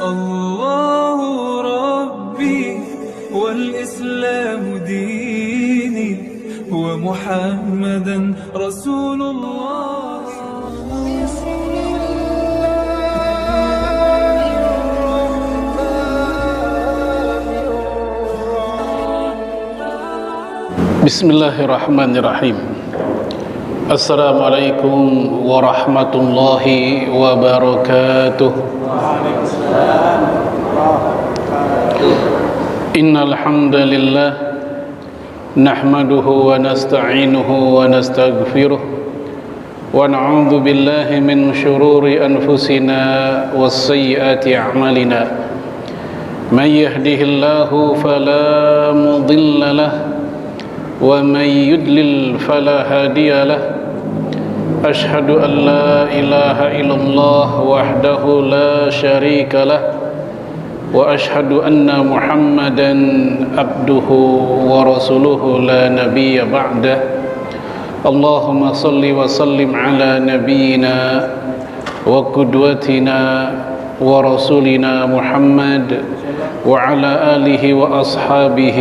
الله ربي والإسلام ديني ومحمدا رسول الله. Bismillahirrahmanirrahim. Assalamualaikum warahmatullahi wabarakatuh. Innal hamdalillah nahmaduhu wa nasta'inuhu wa nastaghfiruh wa na'udzu billahi min shururi anfusina was sayyiati a'malina. May yahdihillahu fala mudilla lahu ومن يضلل فلا هادي له أشهد أن لا إله إلا الله وحده لا شريك له وأشهد أن محمدا عبده ورسوله لا نبي بعده اللهم صل وسلم على نبينا وقدوتنا ورسولنا محمد وعلى آله وأصحابه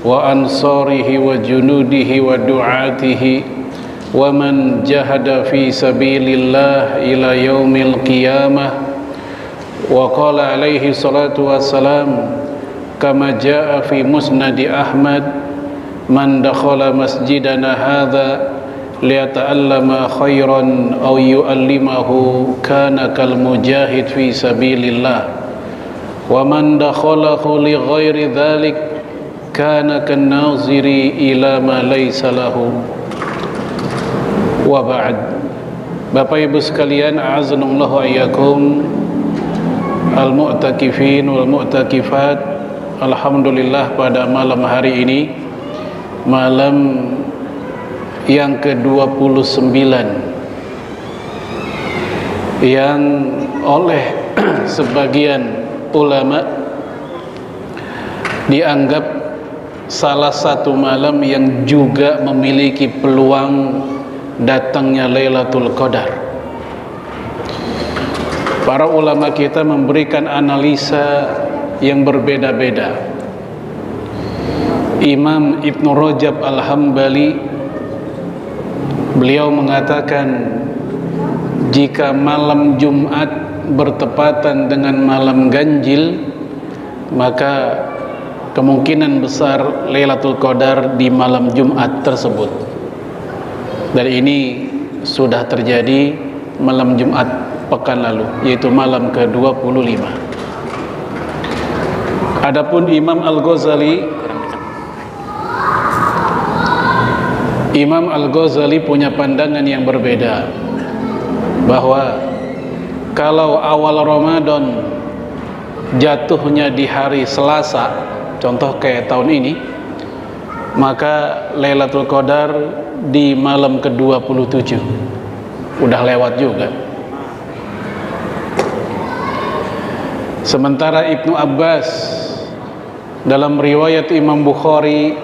وأنصاره وجنوده ودعاته ومن جاهد في سبيل الله إلى يوم القيامة. وقال عليه الصلاة والسلام كما جاء في مسند أحمد من دخل مسجدنا هذا ليتعلم خيرا أو يعلمه كان كالمجاهد في سبيل الله ومن دخله لغير ذلك kana kan-naziri ila ma laysa lahu wa ba'd. Bapak Ibu sekalian, a'azanallahu ayyakum al-mu'takifin wal mu'takifat. Alhamdulillah, pada malam hari ini, malam yang ke-29 yang oleh sebagian ulama dianggap salah satu malam yang juga memiliki peluang datangnya Lailatul Qadar. Para ulama kita memberikan analisa yang berbeda-beda. Imam Ibn Rajab Al-Hambali, beliau mengatakan jika malam Jumat bertepatan dengan malam ganjil, maka kemungkinan besar Lailatul Qadar di malam Jumat tersebut. Dan ini sudah terjadi malam Jumat pekan lalu, yaitu malam ke-25. Adapun Imam Al-Ghazali punya pandangan yang berbeda, bahwa kalau awal Ramadan jatuhnya di hari Selasa, contoh kayak tahun ini, maka Lailatul Qadar di malam ke-27. Udah lewat juga. Sementara Ibnu Abbas dalam riwayat Imam Bukhari,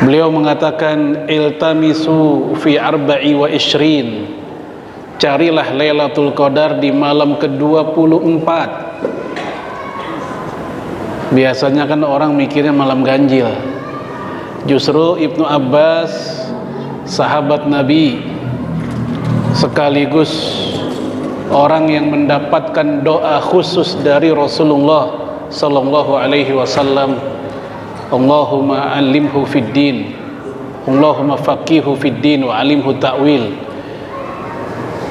beliau mengatakan iltamisu fi arba'i wa ishrin, carilah Lailatul Qadar di malam ke-24. Biasanya kan orang mikirnya malam ganjil. Justru Ibnu Abbas, sahabat Nabi, sekaligus orang yang mendapatkan doa khusus dari Rasulullah sallallahu alaihi wasallam, Allahumma alimhu fid din, Allahumma faqihu fid din wa alimhu ta'wil.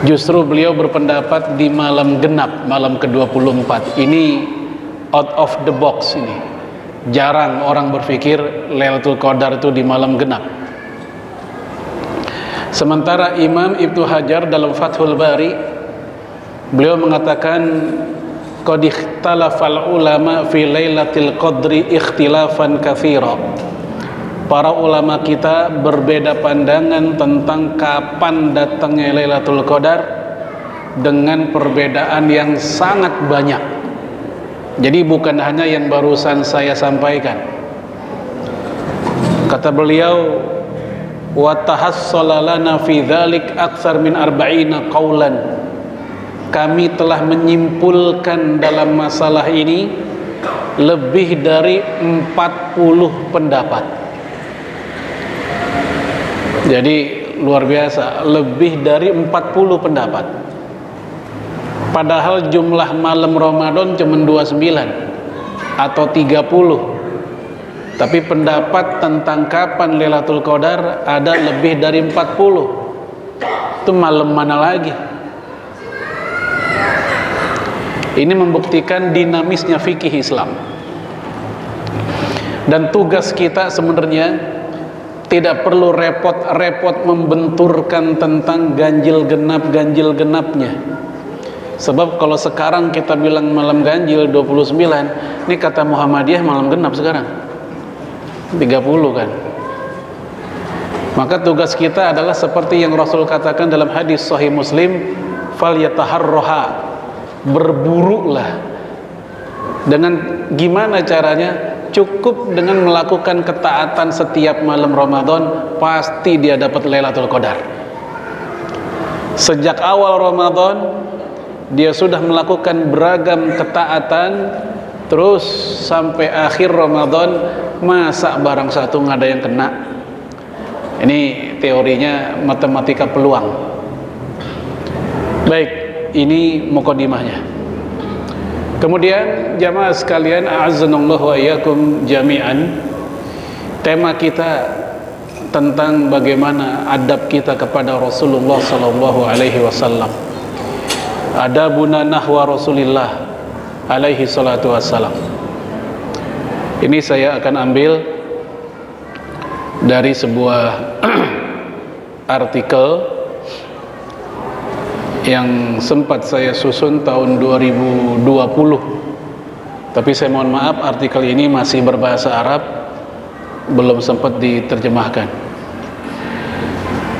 Justru beliau berpendapat di malam genap, malam ke-24. Ini out of the box ini. Jarang orang berpikir Lailatul Qadar itu di malam genap. Sementara Imam Ibnu Hajar dalam Fathul Bari, beliau mengatakan qad ikhtalafal ulama fi Lailatul Qadri ikhtilafan katsira. Para ulama kita berbeda pandangan tentang kapan datangnya Lailatul Qadar dengan perbedaan yang sangat banyak. Jadi bukan hanya yang barusan saya sampaikan. Kata beliau, wa tahassala lana fi dzalik aktsar min 40 qaulan. kami telah menyimpulkan dalam masalah ini lebih dari 40 pendapat. Jadi luar biasa, lebih dari 40 pendapat. Padahal jumlah malam Ramadan cuma 29 atau 30. Tapi pendapat tentang kapan Lailatul Qadar ada lebih dari 40. Itu malam mana lagi? Ini membuktikan dinamisnya fikih Islam. Dan tugas kita sebenarnya tidak perlu repot-repot membenturkan tentang ganjil genapnya. Sebab kalau sekarang kita bilang malam ganjil 29, ini kata Muhammadiyah malam genap sekarang 30 kan. Maka tugas kita adalah seperti yang Rasul katakan dalam hadis Sahih Muslim, falyataharroha, berburulah. Dengan gimana caranya? Cukup dengan melakukan ketaatan setiap malam Ramadan, pasti dia dapat Lailatul Qadar. Sejak awal Ramadan dia sudah melakukan beragam ketaatan, terus sampai akhir Ramadan, masa barang satu nggak ada yang kena. Ini teorinya matematika peluang. Baik, ini mukadimahnya. Kemudian jamaah sekalian, a'azzanallahu wa iyyakum jami'an. Tema kita tentang bagaimana adab kita kepada Rasulullah sallallahu alaihi wasallam. Adabuna nahwa Rasulillah alaihi salatu wassalam. Ini saya akan ambil dari sebuah artikel yang sempat saya susun tahun 2020. Tapi saya mohon maaf, artikel ini masih berbahasa Arab, belum sempat diterjemahkan.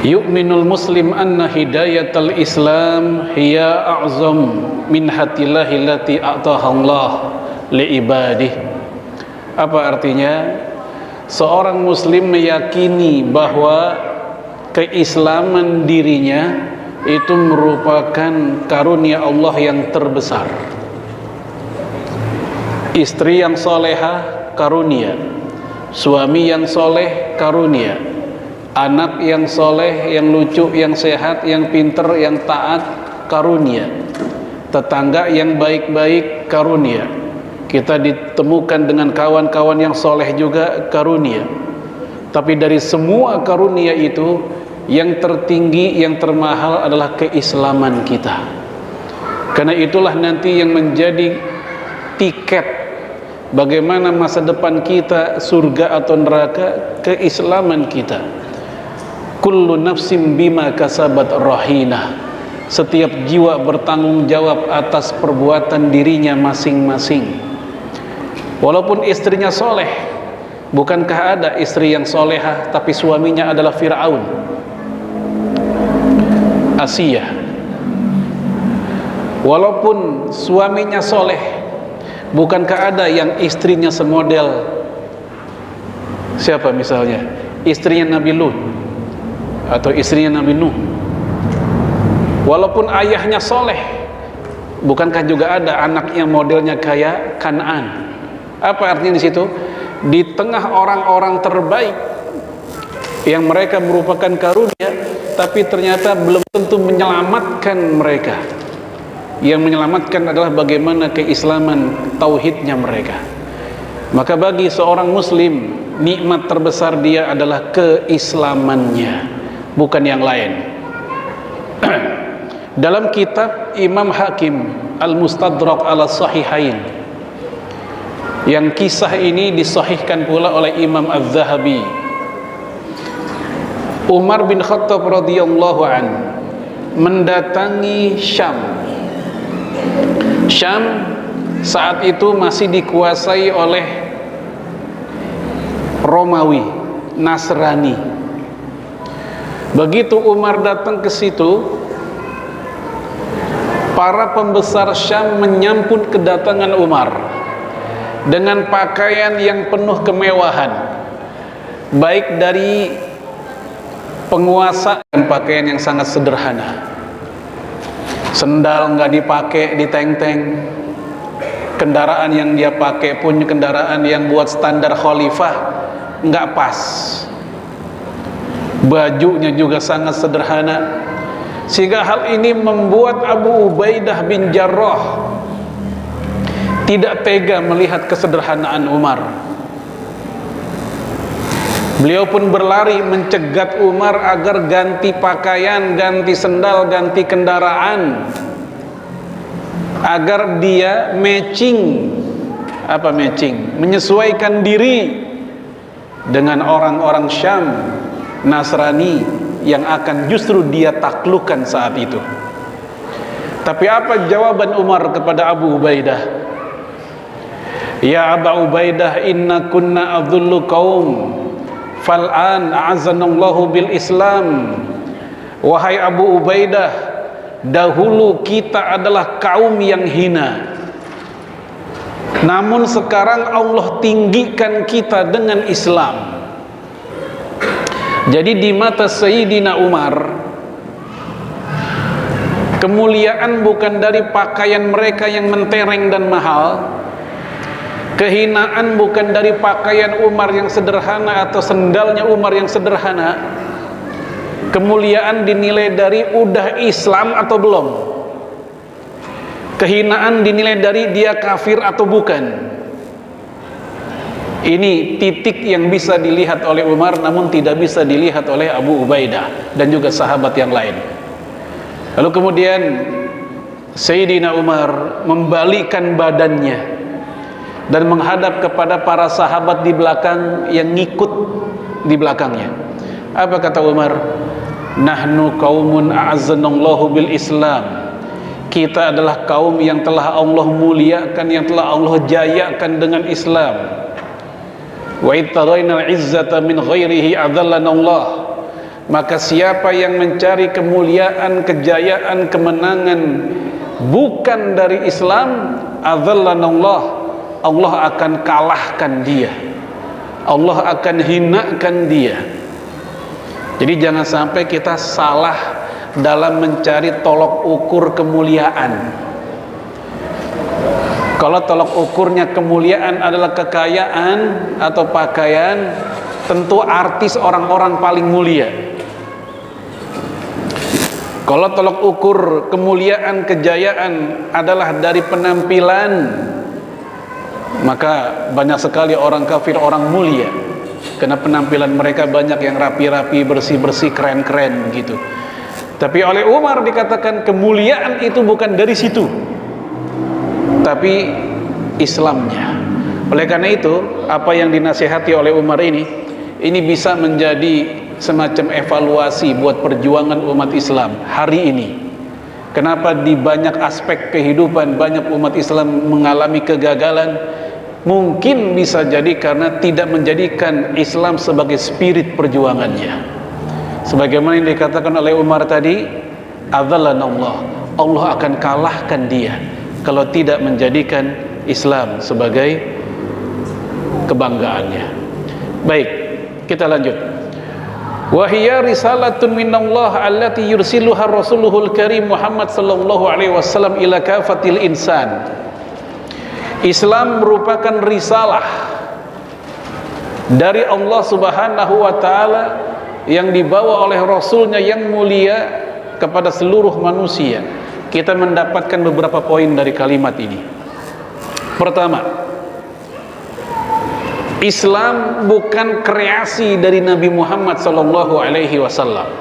Yu'minul muslim anna hidayatal Islam hiya a'zam min hatillahi allati a'taha Allah li'ibadih. Apa artinya? Seorang muslim meyakini bahwa keislaman dirinya itu merupakan karunia Allah yang terbesar. Istri yang solehah, karunia. Suami yang soleh, karunia. Anak yang soleh, yang lucu, yang sehat, yang pinter, yang taat, karunia. Tetangga yang baik-baik, karunia. Kita ditemukan dengan kawan-kawan yang soleh juga, karunia. Tapi dari semua karunia itu, yang tertinggi, yang termahal adalah keislaman kita. Karena itulah nanti yang menjadi tiket bagaimana masa depan kita, surga atau neraka, keislaman kita. Kullu nafsim bima kasabat rahina. Setiap jiwa bertanggung jawab atas perbuatan dirinya masing-masing. Walaupun istrinya soleh, bukankah ada istri yang solehah tapi suaminya adalah Fir'aun, Asiyah? Walaupun suaminya soleh, bukankah ada yang istrinya semodel? Siapa misalnya? Istrinya Nabi Lut atau istrinya Nabi Nuh. Walaupun ayahnya soleh, bukankah juga ada anaknya modelnya kayak Kan'an? Apa artinya di situ? Di tengah orang-orang terbaik yang mereka merupakan karunia, tapi ternyata belum tentu menyelamatkan mereka. Yang menyelamatkan adalah bagaimana keislaman tauhidnya mereka. Maka bagi seorang muslim, nikmat terbesar dia adalah keislamannya, bukan yang lain. Dalam kitab Imam Hakim Al-Mustadrak ala Sahihain, yang kisah ini disahihkan pula oleh Imam Az-Zahabi, Umar bin Khattab radhiyallahu an mendatangi Syam. Syam saat itu masih dikuasai oleh Romawi, Nasrani. Begitu Umar datang ke situ, para pembesar Syam menyambut kedatangan Umar dengan pakaian yang penuh kemewahan, baik dari penguasa dan pakaian yang sangat sederhana. Sendal nggak dipakai, diteng-teng. Kendaraan yang dia pakai pun kendaraan yang buat standar khalifah, nggak pas. Bajunya juga sangat sederhana, sehingga hal ini membuat Abu Ubaidah bin Jarrah tidak tega melihat kesederhanaan Umar. Beliau pun berlari mencegat Umar agar ganti pakaian, ganti sendal, ganti kendaraan, agar dia matching. Apa matching? Menyesuaikan diri dengan orang-orang Syam, Nasrani yang akan justru dia taklukkan saat itu. Tapi apa jawaban Umar kepada Abu Ubaidah? Ya Abu Ubaidah, inna kunna adullu qaum fal'an a'azzanallahu bil Islam. Wahai Abu Ubaidah, dahulu kita adalah kaum yang hina, namun sekarang Allah tinggikan kita dengan Islam. Jadi di mata Sayyidina Umar, kemuliaan bukan dari pakaian mereka yang mentereng dan mahal, kehinaan bukan dari pakaian Umar yang sederhana atau sendalnya Umar yang sederhana. Kemuliaan dinilai dari udah Islam atau belum. Kehinaan dinilai dari dia kafir atau bukan. Ini titik yang bisa dilihat oleh Umar, namun tidak bisa dilihat oleh Abu Ubaidah dan juga sahabat yang lain. Lalu kemudian Sayyidina Umar membalikkan badannya dan menghadap kepada para sahabat di belakang yang ngikut di belakangnya. Apa kata Umar? Nahnu qaumun a'azzanallahu bil Islam. Kita adalah kaum yang telah Allah muliakan, yang telah Allah jayakan dengan Islam. Wa ittaraina al-izzata min ghairihi adzallana Allah. Maka siapa yang mencari kemuliaan, kejayaan, kemenangan bukan dari Islam, adzallana Allah, Allah akan kalahkan dia, Allah akan hinakan dia. Jadi jangan sampai kita salah dalam mencari tolok ukur kemuliaan. Kalau tolok ukurnya kemuliaan adalah kekayaan atau pakaian, tentu artis orang-orang paling mulia. Kalau tolok ukur kemuliaan, kejayaan adalah dari penampilan, maka banyak sekali orang kafir orang mulia, karena penampilan mereka banyak yang rapi-rapi, bersih-bersih, keren-keren gitu. Tapi oleh Umar dikatakan kemuliaan itu bukan dari situ, tapi Islamnya. Oleh karena itu, apa yang dinasihati oleh Umar ini bisa menjadi semacam evaluasi buat perjuangan umat Islam hari ini. Kenapa di banyak aspek kehidupan banyak umat Islam mengalami kegagalan? Mungkin bisa jadi karena tidak menjadikan Islam sebagai spirit perjuangannya. Sebagaimana yang dikatakan oleh Umar tadi, adzallanallah, Allah akan kalahkan dia kalau tidak menjadikan Islam sebagai kebanggaannya. Baik, kita lanjut. Wa hiya risalatun minallah allati yursiluha rasuluhul karim Muhammad sallallahu alaihi wasallam ila kafatil insan. Islam merupakan risalah dari Allah Subhanahu wa taala yang dibawa oleh Rasulnya yang mulia kepada seluruh manusia. Kita mendapatkan beberapa poin dari kalimat ini. Pertama, Islam bukan kreasi dari Nabi Muhammad sallallahu alaihi wasallam.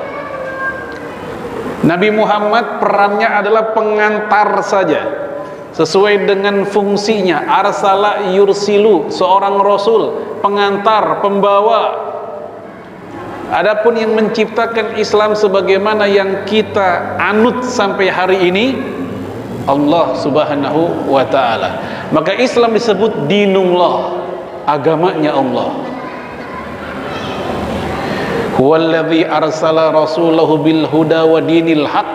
Nabi Muhammad perannya adalah pengantar saja, sesuai dengan fungsinya. Arsala yursilu, seorang rasul, pengantar, pembawa. Adapun yang menciptakan Islam sebagaimana yang kita anut sampai hari ini, Allah Subhanahu wa ta'ala. Maka Islam disebut dinullah, agamanya Allah. Huwallazi arsala rasulahu bil huda wa dinil haq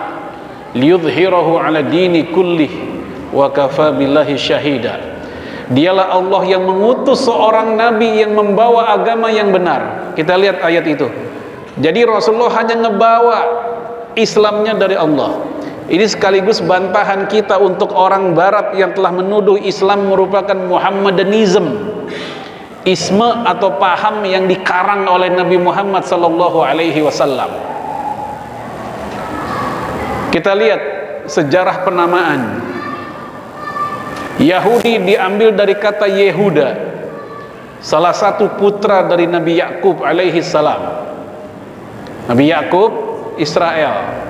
liyudhhirahu ala dini kullih wa kafa billahi syahida. Dialah Allah yang mengutus seorang nabi yang membawa agama yang benar. Kita lihat ayat itu. Jadi Rasulullah hanya ngebawa Islamnya dari Allah. Ini sekaligus bantahan kita untuk orang barat yang telah menuduh Islam merupakan Muhammadanism, isme atau paham yang dikarang oleh Nabi Muhammad sallallahu alaihi wasallam. Kita lihat sejarah penamaan. Yahudi diambil dari kata Yehuda, salah satu putra dari Nabi Yakub alaihi salam. Nabi Yakub Israel,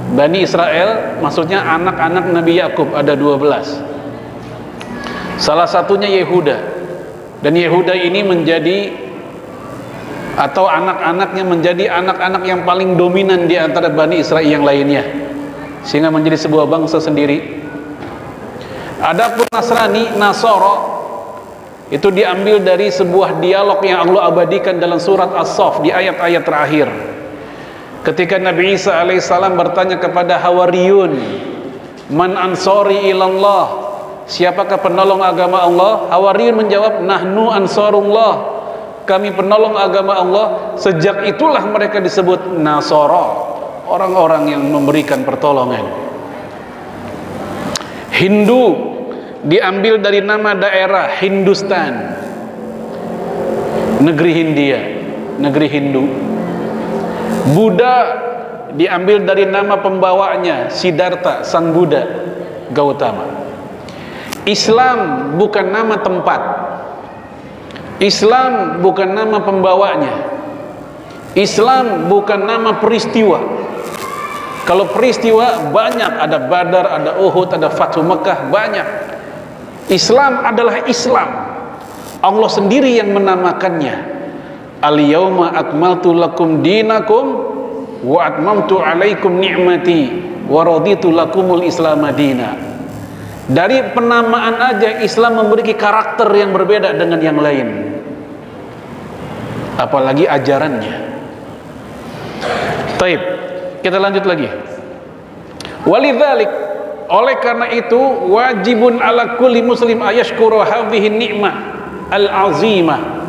Bani Israel maksudnya anak-anak Nabi Yakub, ada 12. Salah satunya Yehuda. Dan Yehuda ini menjadi, atau anak-anaknya menjadi anak-anak yang paling dominan di antara Bani Israel yang lainnya, sehingga menjadi sebuah bangsa sendiri. Adapun Nasrani, Nasoro, itu diambil dari sebuah dialog yang Allah abadikan dalam surat As-Saff di ayat-ayat terakhir. Ketika Nabi Isa alaihissalam bertanya kepada Hawariyun, man ansori ilallah, siapakah penolong agama Allah? Hawariyun menjawab, nahnu ansarullah, kami penolong agama Allah. Sejak itulah mereka disebut Nasoro, orang-orang yang memberikan pertolongan. Hindu diambil dari nama daerah Hindustan, negeri Hindia, negeri Hindu. Buddha diambil dari nama pembawanya, Siddhartha, sang Buddha Gautama. Islam bukan nama tempat, Islam bukan nama pembawanya, Islam bukan nama peristiwa. Kalau peristiwa banyak, ada Badar, ada Uhud, ada Fathu Mekah, banyak. Islam adalah Islam, Allah sendiri yang menamakannya. Al-yawma akmaltu lakum dinakum wa atmamtu alaikum ni'mati wa raditu lakumul islam madina. Dari penamaan aja Islam memiliki karakter yang berbeda dengan yang lain, apalagi ajarannya. Taib, kita lanjut lagi. Walidzalik, oleh karena itu wajibun ala kulli muslim ayashkuru hadhihi ni'mah al-azimah.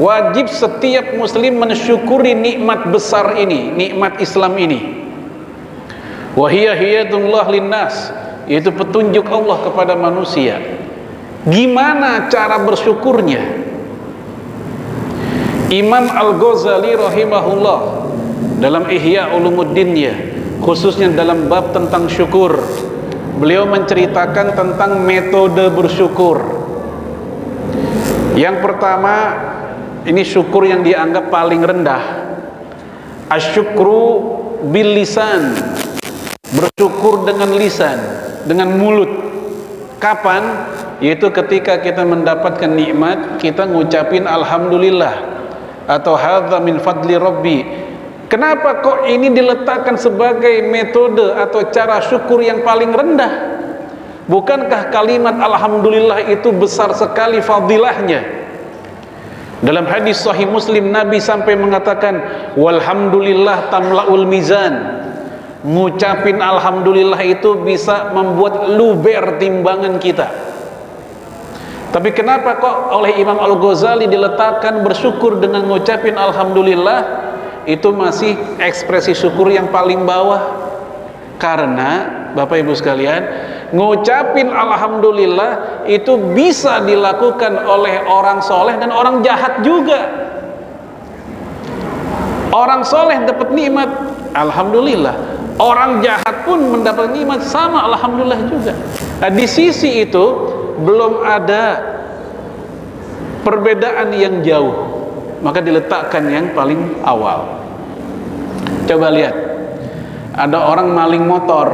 Wajib setiap muslim mensyukuri nikmat besar ini, nikmat Islam ini. Wa hiya hidayatullah linnas, yaitu petunjuk Allah kepada manusia. Gimana cara bersyukurnya? Imam Al-Ghazali rahimahullah dalam Ihya Ulumuddinnya, khususnya dalam bab tentang syukur, beliau menceritakan tentang metode bersyukur. Yang pertama, ini syukur yang dianggap paling rendah, asyukru bil lisan, bersyukur dengan lisan, dengan mulut. Kapan? Yaitu ketika kita mendapatkan nikmat, kita ngucapin alhamdulillah atau hadza min fadli rabbi. Kenapa kok ini diletakkan sebagai metode atau cara syukur yang paling rendah? Bukankah kalimat alhamdulillah itu besar sekali fadilahnya? Dalam hadis Sahih Muslim, Nabi sampai mengatakan walhamdulillah tamlaul mizan. Ngucapin alhamdulillah itu bisa membuat luber timbangan kita. Tapi kenapa kok oleh Imam Al-Ghazali diletakkan bersyukur dengan ngucapin alhamdulillah itu masih ekspresi syukur yang paling bawah? Karena Bapak Ibu sekalian, ngucapin alhamdulillah itu bisa dilakukan oleh orang soleh dan orang jahat juga. Orang soleh dapat nikmat, alhamdulillah. Orang jahat pun mendapat nikmat, sama alhamdulillah juga. Nah, di sisi itu belum ada perbedaan yang jauh, maka diletakkan yang paling awal. Coba lihat, ada orang maling motor,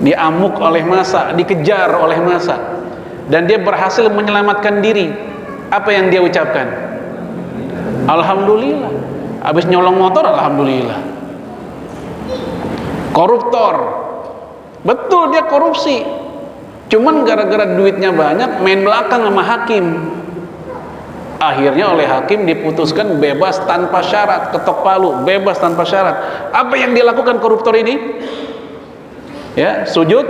diamuk oleh massa, dikejar oleh massa, dan dia berhasil menyelamatkan diri. Apa yang dia ucapkan? Alhamdulillah. Habis nyolong motor, alhamdulillah. Koruptor, betul dia korupsi, cuman gara-gara duitnya banyak main belakang sama hakim. Akhirnya oleh hakim diputuskan bebas tanpa syarat, ketok palu, bebas tanpa syarat. Apa yang dilakukan koruptor ini? Ya, sujud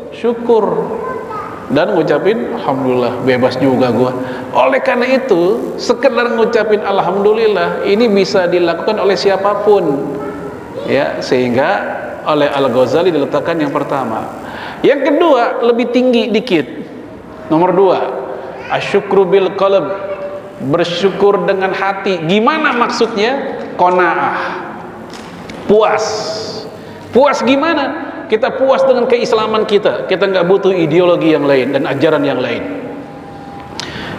syukur dan ngucapin alhamdulillah, bebas juga gua. Oleh karena itu, sekedar ngucapin alhamdulillah ini bisa dilakukan oleh siapapun, ya, sehingga oleh Al-Ghazali diletakkan yang pertama. Yang kedua lebih tinggi dikit. Nomor 2, asyukru bil qalb, bersyukur dengan hati. Gimana maksudnya? Qanaah, puas. Puas gimana? Kita puas dengan keislaman kita. Kita nggak butuh ideologi yang lain dan ajaran yang lain.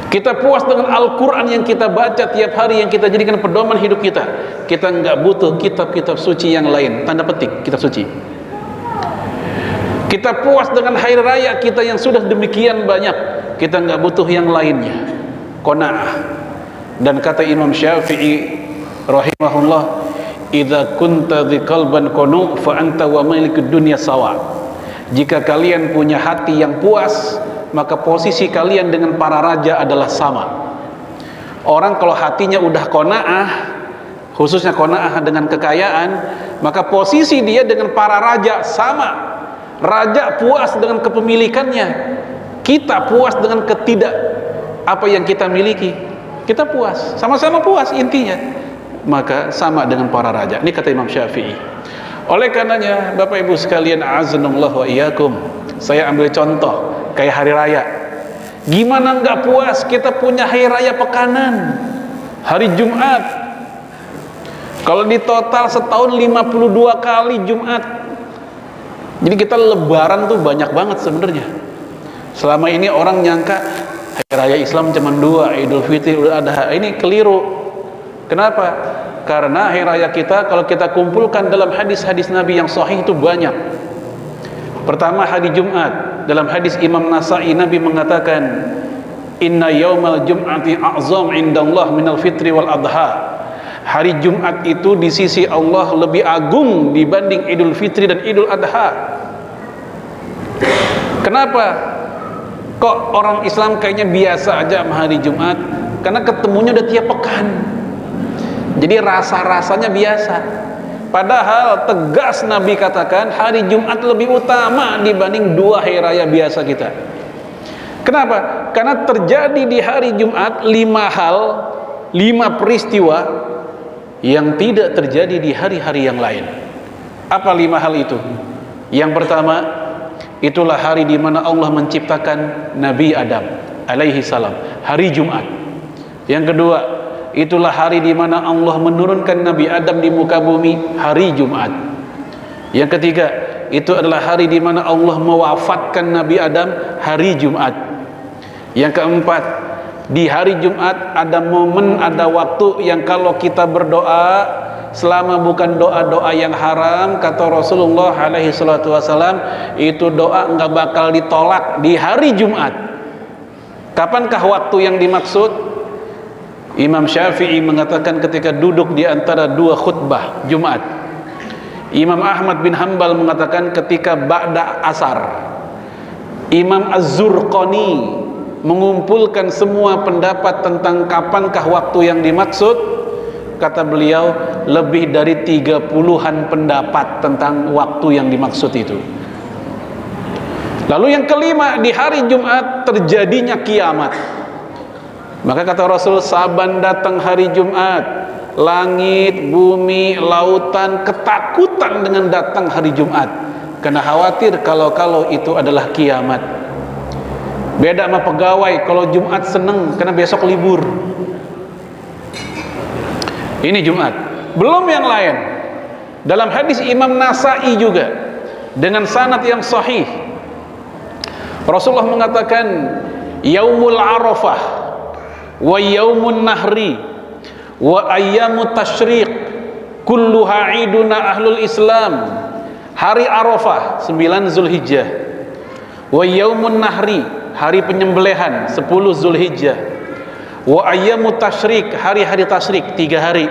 Kita puas dengan Al-Quran yang kita baca tiap hari, yang kita jadikan pedoman hidup kita. Kita nggak butuh kitab-kitab suci yang lain. Tanda petik kitab suci. Kita puas dengan hari raya kita yang sudah demikian banyak. Kita nggak butuh yang lainnya. Qanaah. Dan kata Imam Syafi'i rahimahullah, idza kunta dzi qalban qanu fa anta wa malikud dunya sawa. Jika kalian punya hati yang puas, maka posisi kalian dengan para raja adalah sama. Orang kalau hatinya udah qanaah, khususnya qanaah dengan kekayaan, maka posisi dia dengan para raja sama. Raja puas dengan kepemilikannya, kita puas dengan apa yang kita miliki. Kita puas, sama-sama puas intinya. Maka sama dengan para raja. Ini kata Imam Syafi'i. Oleh karenanya Bapak Ibu sekalian, a'azzanallah wa iyyakum, saya ambil contoh kayak hari raya. Gimana nggak puas kita punya hari raya pekanan, hari Jumat. Kalau di total setahun 52 kali Jumat. Jadi kita lebaran tuh banyak banget sebenarnya. Selama ini orang nyangka hari raya Islam cuma 2, Idul Fitri, Idul Adha. Ini keliru. Kenapa? Karena hari raya kita kalau kita kumpulkan dalam hadis-hadis Nabi yang sahih itu banyak. Pertama hari Jumat. Dalam hadis Imam Nasa'i, Nabi mengatakan, inna yaumal jum'ati a'zam indallah minal fitri wal adha. Hari Jumat itu di sisi Allah lebih agung dibanding Idul Fitri dan Idul Adha. Kenapa? Kok orang Islam kayaknya biasa aja sama hari Jumat? Karena ketemunya udah tiap pekan. Jadi rasa-rasanya biasa. Padahal tegas Nabi katakan hari Jumat lebih utama dibanding 2 hari raya biasa kita. Kenapa? Karena terjadi di hari Jumat 5 hal, 5 peristiwa yang tidak terjadi di hari-hari yang lain. Apa 5 hal itu? Yang pertama, itulah hari di mana Allah menciptakan Nabi Adam alaihi salam, hari Jumat. Yang kedua, itulah hari di mana Allah menurunkan Nabi Adam di muka bumi, hari Jumat. Yang ketiga, itu adalah hari di mana Allah mewafatkan Nabi Adam, hari Jumat. Yang keempat, di hari Jumat ada momen, ada waktu yang kalau kita berdoa, selama bukan doa-doa yang haram, kata Rasulullah alaihi salatu wasalam, itu doa enggak bakal ditolak di hari Jumat. Kapankah waktu yang dimaksud? Imam Syafi'i mengatakan ketika duduk di antara 2 khutbah Jumat. Imam Ahmad bin Hanbal mengatakan ketika ba'da asar. Imam Az-Zurqani mengumpulkan semua pendapat tentang kapankah waktu yang dimaksud. Kata beliau, lebih dari 30-an pendapat tentang waktu yang dimaksud itu. Lalu yang kelima, di hari Jumat terjadinya kiamat. Maka kata Rasul, saban datang hari Jumat, langit, bumi, lautan ketakutan dengan datang hari Jumat, karena khawatir kalau itu adalah kiamat. Beda sama pegawai, kalau Jumat seneng karena besok libur. Ini Jumat. Belum yang lain. Dalam hadis Imam Nasa'i juga dengan sanad yang sahih, Rasulullah mengatakan, yaumul arafah wa yaumun nahri wa ayyamut tasyriq kulluha iduna ahlul Islam. Hari Arafah 9 Zulhijjah, wa yaumun nahri hari penyembelihan 10 Zulhijjah, wa ayyamut tasyrik hari-hari tasyrik 3 hari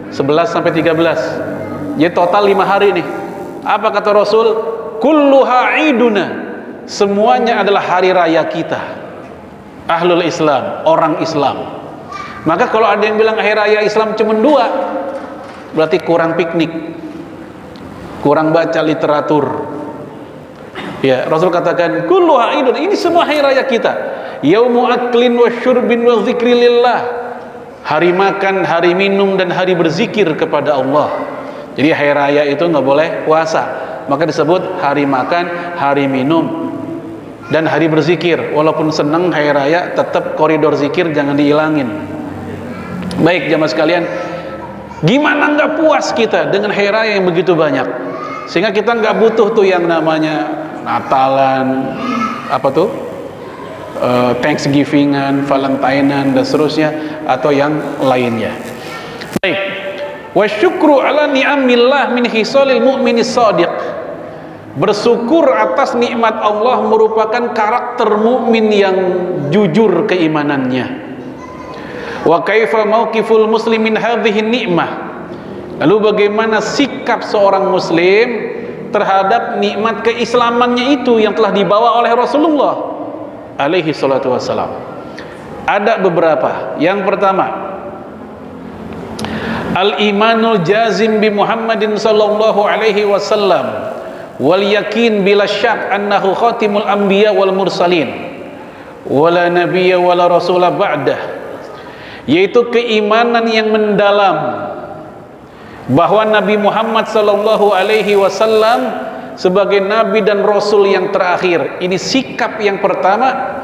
11 sampai 13. Jadi total 5 hari nih. Apa kata Rasul? Kulluha iduna, semuanya adalah hari raya kita, ahlul Islam, orang Islam. Maka kalau ada yang bilang hari raya Islam cuma 2, berarti kurang piknik, kurang baca literatur. Ya, Rasul katakan kullu aidun, ini semua hari raya kita. Yaumu aklin wa syurbin wa dzikri lillah. Hari makan, hari minum dan hari berzikir kepada Allah. Jadi hari raya itu nggak boleh puasa. maka disebut hari makan, hari minum, dan hari berzikir. Walaupun senang hari raya, tetap koridor zikir jangan dihilangin. Baik jamaah sekalian, gimana nggak puas kita dengan hari raya yang begitu banyak, sehingga kita nggak butuh tuh yang namanya Natalan, apa tuh, Thanksgivingan, Valentinean dan seterusnya, atau yang lainnya. Baik, wa syukru ala ni'amillah min hisalil mu'minis shadiq. Bersyukur atas nikmat Allah merupakan karakter mukmin yang jujur keimanannya. Wa kaifa mauqiful muslimin hadhihi ni'mah. Lalu bagaimana sikap seorang muslim terhadap nikmat keislamannya itu yang telah dibawa oleh Rasulullah alaihi salatu wassalam? Ada beberapa. Yang pertama, al-imanul jazim bi Muhammadin sallallahu alaihi wasallam wal yakin bila syak annahu khatimul anbiya wal mursalin wala nabiyya wala rasula ba'dah, yaitu keimanan yang mendalam bahwa Nabi Muhammad sallallahu alaihi wasallam sebagai nabi dan rasul yang terakhir. Ini sikap yang pertama,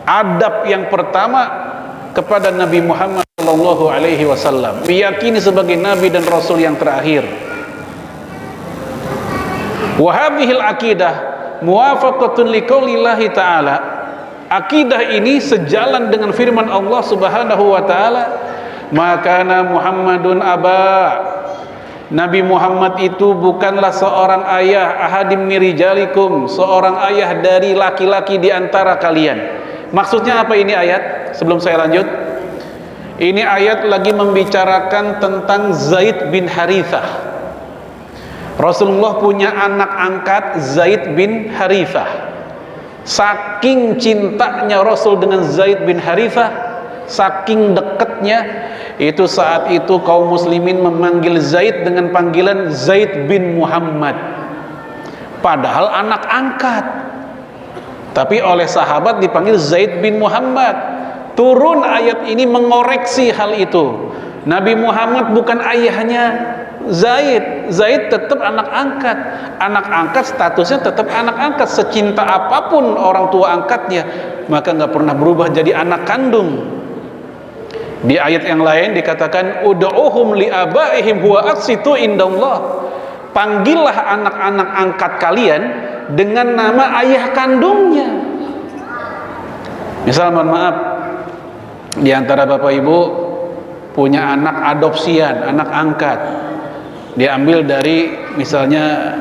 adab yang pertama kepada Nabi Muhammad sallallahu alaihi wasallam, meyakini sebagai nabi dan rasul yang terakhir. Wa hadhil aqidah muwafaqatun liqaulillahi ta'ala. Akidah ini sejalan dengan firman Allah Subhanahu wa taala, "Maka Muhammadun aba." Nabi Muhammad itu bukanlah seorang ayah ahadim mirijalikum, seorang ayah dari laki-laki di antara kalian. Maksudnya apa ini ayat? Sebelum saya lanjut, ini ayat lagi membicarakan tentang Zaid bin Harithah. Rasulullah punya anak angkat Zaid bin Harithah. Saking cintanya Rasul dengan Zaid bin Harithah, saking dekatnya, itu saat itu kaum muslimin memanggil Zaid dengan panggilan Zaid bin Muhammad, padahal anak angkat, tapi oleh sahabat dipanggil Zaid bin Muhammad. Turun ayat ini mengoreksi hal itu. Nabi Muhammad bukan ayahnya Zaid. Zaid tetap anak angkat. Anak angkat statusnya tetap anak angkat. Secinta apapun orang tua angkatnya, maka nggak pernah berubah jadi anak kandung. Di ayat yang lain dikatakan ud'uhum li abaihim huwa aqsitu indallah. Panggillah anak-anak angkat kalian dengan nama ayah kandungnya. Misal mohon maaf, di antara bapak ibu punya anak adopsian, anak angkat, diambil dari misalnya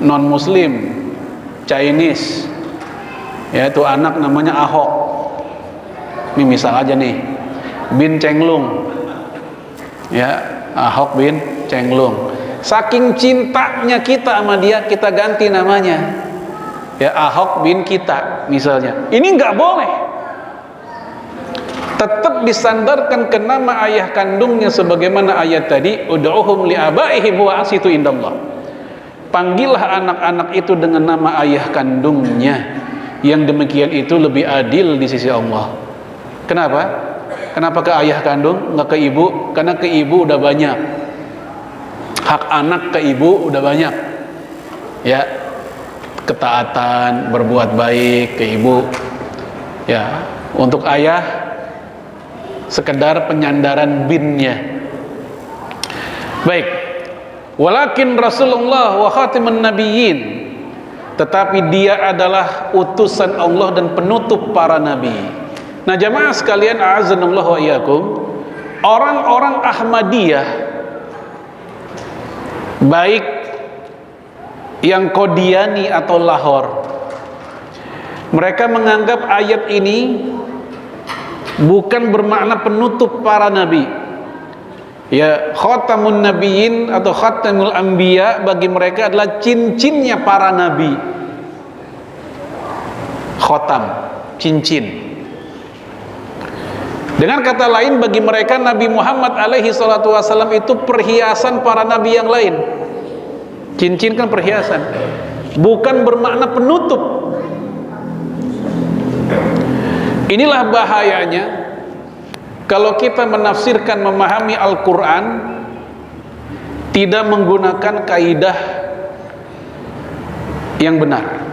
non muslim, Chinese, yaitu anak namanya Ahok. Ini misal aja nih, bin Cenglung, ya, Ahok bin Cenglung. Saking cintanya kita sama dia, kita ganti namanya, ya, Ahok bin kita misalnya. Ini nggak boleh. Tetap disandarkan ke nama ayah kandungnya, sebagaimana ayat tadi, ud'uhum li abaihim huwa aqsitu indallah. Panggillah anak-anak itu dengan nama ayah kandungnya. Yang demikian itu lebih adil di sisi Allah. Kenapa? Kenapa ke ayah kandung, nggak ke ibu? Karena ke ibu udah banyak. Hak anak ke ibu udah banyak. Ya, ketaatan, berbuat baik ke ibu. Ya, untuk ayah sekedar penyandaran binnya. Baik. Walakin Rasulullah wa khatimun nabiyyin, tetapi dia adalah utusan Allah dan penutup para nabi. Nah jamaah sekalian, a'azzanallahu wa iyyakum, orang-orang Ahmadiyah, baik yang Qadiani atau Lahore, mereka menganggap ayat ini bukan bermakna penutup para nabi. Ya, khatamun nabiyyin atau khatamul anbiya bagi mereka adalah cincinnya para nabi. Khatam, cincin. Dengan kata lain, bagi mereka Nabi Muhammad alaihi salatu wasallam itu perhiasan para nabi yang lain. Cincin kan perhiasan, bukan bermakna penutup. Inilah bahayanya kalau kita menafsirkan, memahami Al-Quran tidak menggunakan kaidah yang benar.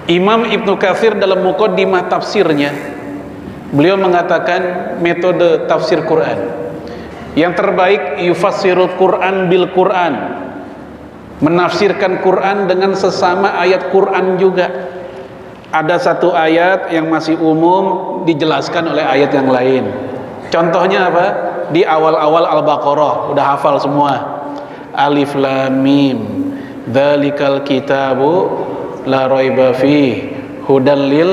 Imam Ibnu Katsir dalam muqaddimah tafsirnya, beliau mengatakan metode tafsir Quran yang terbaik yufassirul Quran bil Quran, menafsirkan Quran dengan sesama ayat Quran juga. Ada satu ayat yang masih umum dijelaskan oleh ayat yang lain. Contohnya apa? Di awal-awal Al-Baqarah udah hafal semua. Alif Lam Mim, dzalikal kitabu la raiba fi hudal lil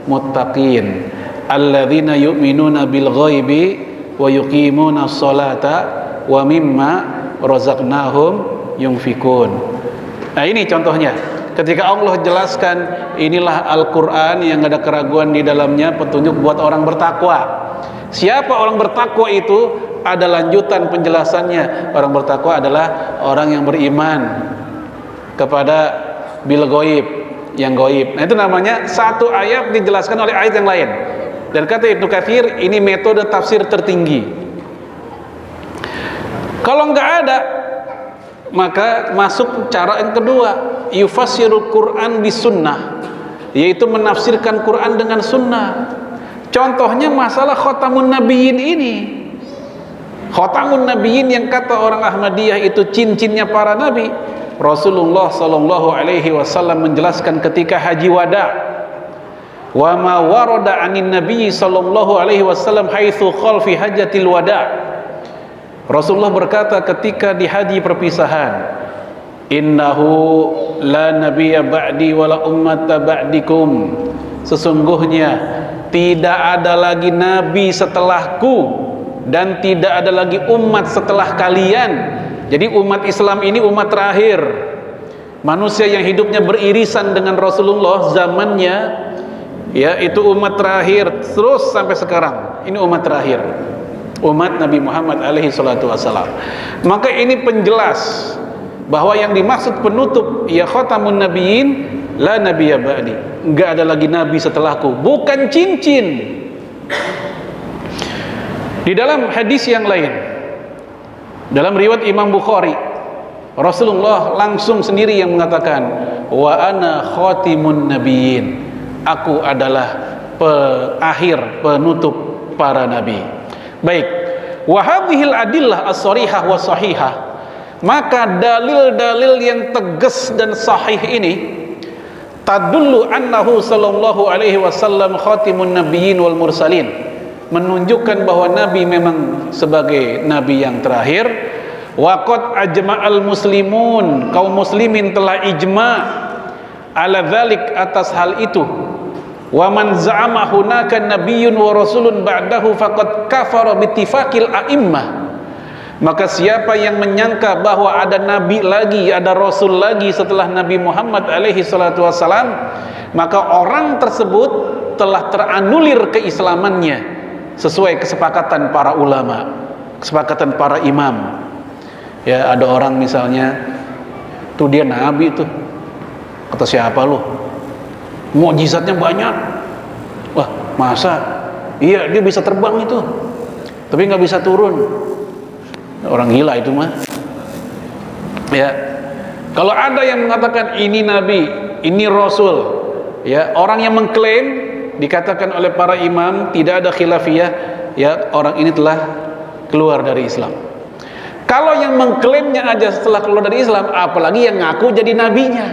muttaqin alladzina yu'minuna bil ghaibi wa yuqimuna sholata wa mimma razaqnahum yunfikun. Nah, ini contohnya. Ketika Allah jelaskan inilah Al-Qur'an yang ada keraguan di dalamnya, petunjuk buat orang bertakwa. Siapa orang bertakwa itu? Ada lanjutan penjelasannya. Orang bertakwa adalah orang yang beriman kepada bil ghaib, yang ghaib. Nah, itu namanya satu ayat dijelaskan oleh ayat yang lain. Dan kata Ibnu Katsir, ini metode tafsir tertinggi. Kalau nggak ada, maka masuk cara yang kedua, yufassirul Quran bis sunnah, yaitu menafsirkan Quran dengan sunnah. Contohnya masalah khatamun nabiyyin ini. Khatamun nabiyyin yang kata orang Ahmadiyah itu cincinnya para nabi. Rasulullah sallallahu alaihi wasallam menjelaskan ketika haji wada, wa ma warada anin nabiy sallallahu alaihi wasallam haitsu qal fi hajjatil wada. Rasulullah berkata ketika di haji perpisahan, innahu la nabiyya ba'di wala ummata ba'dikum, sesungguhnya tidak ada lagi nabi setelahku dan tidak ada lagi umat setelah kalian. Jadi umat Islam ini umat terakhir, manusia yang hidupnya beririsan dengan Rasulullah zamannya, ya, itu umat terakhir terus sampai sekarang. Ini umat terakhir, umat Nabi Muhammad alaihi salatu wassalam. Maka ini penjelas bahwa yang dimaksud penutup ya khatamun nabiyyin la nabiyya ba'di, enggak ada lagi nabi setelahku, bukan cincin. Di dalam hadis yang lain, dalam riwayat Imam Bukhari, Rasulullah langsung sendiri yang mengatakan, wa ana khatimun nabiyyin, aku adalah akhir penutup para nabi. Baik, wa hadhil adillah as-sharihah wa sahihah, maka dalil-dalil yang tegas dan sahih ini tadullu annahu sallallahu alaihi wasallam khatimun nabiyyin wal mursalin, menunjukkan bahwa Nabi memang sebagai Nabi yang terakhir. Waqad ajma'al muslimun, kaum muslimin telah ijma' ala dzalik, atas hal itu. Wa man za'ama hunaka nabiyyun wa rasulun ba'dahu faqad kafara bittifaqil a'immah. Maka siapa yang menyangka bahwa ada nabi lagi, ada rasul lagi setelah Nabi Muhammad alaihi salatu wassalam, maka orang tersebut telah teranulir keislamannya sesuai kesepakatan para ulama, kesepakatan para imam. Ya, ada orang misalnya tuh dia nabi tuh, kata siapa lu, mukjizatnya banyak. Wah, masa iya dia bisa terbang itu tapi nggak bisa turun? Orang gila itu mah. Ya, kalau ada yang mengatakan ini nabi, ini rasul, ya, orang yang mengklaim, dikatakan oleh para imam tidak ada khilafiyah, ya, orang ini telah keluar dari Islam. Kalau yang mengklaimnya aja setelah keluar dari Islam, apalagi yang ngaku jadi nabinya.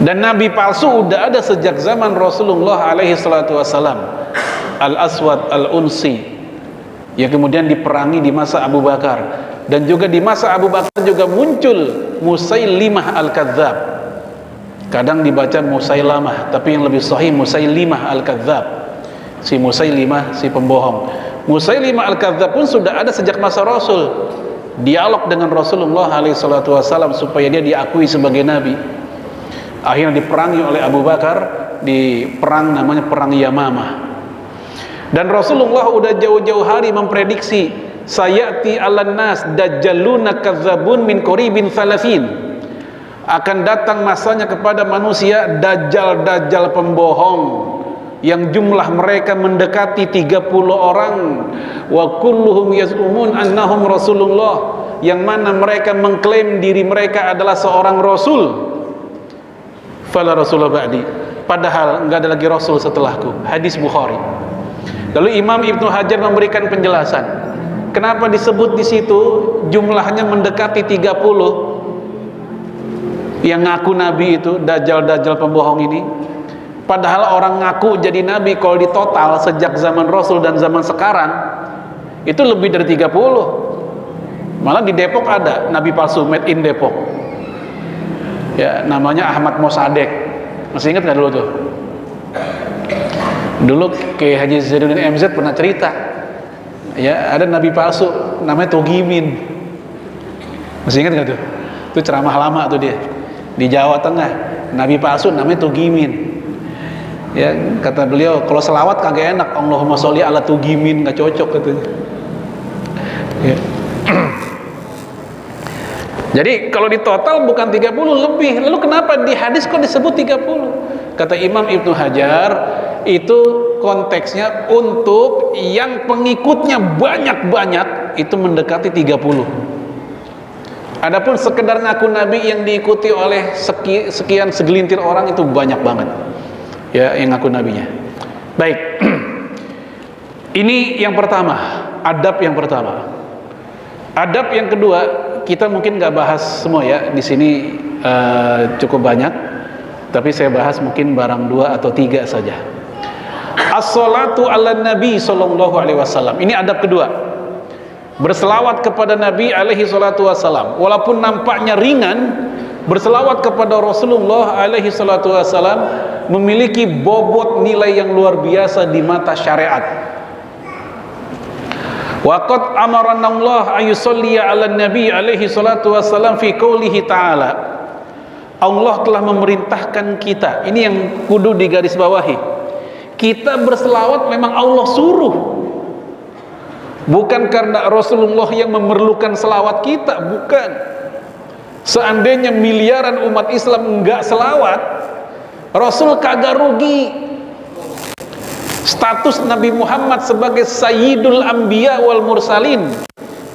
Dan nabi palsu udah ada sejak zaman Rasulullah alaihi salatu wassalam. Al-Aswad Al-Unsi yang kemudian diperangi di masa Abu Bakar, dan juga di masa Abu Bakar juga muncul Musailimah Al-Kadzab. Kadang dibaca Musailamah, tapi yang lebih sahih Musailimah Al-Kadzab. Si Musailimah, si pembohong. Musailimah Al-Kadzab pun sudah ada sejak masa Rasul. Dialog dengan Rasulullah SAW supaya dia diakui sebagai nabi. Akhirnya diperangi oleh Abu Bakar di perang namanya perang Yamamah. Dan Rasulullah udah jauh-jauh hari memprediksi, sayati 'alan nas dajjaluna kadzabun min qaribin 30. Akan datang masanya kepada manusia dajjal-dajjal pembohong yang jumlah mereka mendekati 30 orang. Wa kulluhum yaz'umun annahum Rasulullah. yang mana mereka mengklaim diri mereka adalah seorang rasul. Fala rasul ba'di, padahal enggak ada lagi rasul setelahku. Hadis Bukhari. Lalu Imam Ibnu Hajar memberikan penjelasan kenapa disebut di situ jumlahnya mendekati 30 yang ngaku nabi itu, dajjal-dajjal pembohong ini. Padahal orang ngaku jadi nabi kalau di total sejak zaman Rasul dan zaman sekarang itu lebih dari 30. Malah di Depok ada nabi palsu made in Depok. Ya, namanya Ahmad Mosadek. Masih ingat nggak dulu tuh? Dulu Kiai Haji Zainuddin MZ pernah cerita. Ya, ada nabi palsu namanya Tugimin. Masih ingat nggak tuh? Itu ceramah lama tuh dia di Jawa Tengah. Nabi palsu namanya Tugimin. Ya, kata beliau kalau selawat kagak enak, Allahumma sholli ala Tugimin, nggak cocok katanya. Ya. Jadi kalau di total bukan 30 lebih. Lalu kenapa di hadis kok disebut 30? Kata Imam Ibnu Hajar, itu konteksnya untuk yang pengikutnya banyak-banyak itu mendekati 30. Adapun sekedar ngaku nabi yang diikuti oleh sekian segelintir orang itu banyak banget. Ya, yang ngaku nabinya. Baik. Ini yang pertama, adab yang pertama. Adab yang kedua, kita mungkin nggak bahas semua ya di sini, cukup banyak. Tapi saya bahas mungkin barang 2 atau 3 saja. As-salatu ala Nabi sallallahu alaihi wasallam. Ini adab kedua. Berselawat kepada Nabi alaihi salatu wasallam. Walaupun nampaknya ringan, berselawat kepada Rasulullah alaihi salatu wasallam memiliki bobot nilai yang luar biasa di mata syariat. Waqad amarana Allah ayusalliya ala Nabi alaihi salatu wasallam fi qoulihi ta'ala. Allah telah memerintahkan kita. Ini yang kudu digarisbawahi. Kita berselawat memang Allah suruh. Bukan karena Rasulullah yang memerlukan selawat kita, bukan. Seandainya miliaran umat Islam enggak selawat, Rasul kagak rugi. Status Nabi Muhammad sebagai Sayyidul Anbiya wal Mursalin,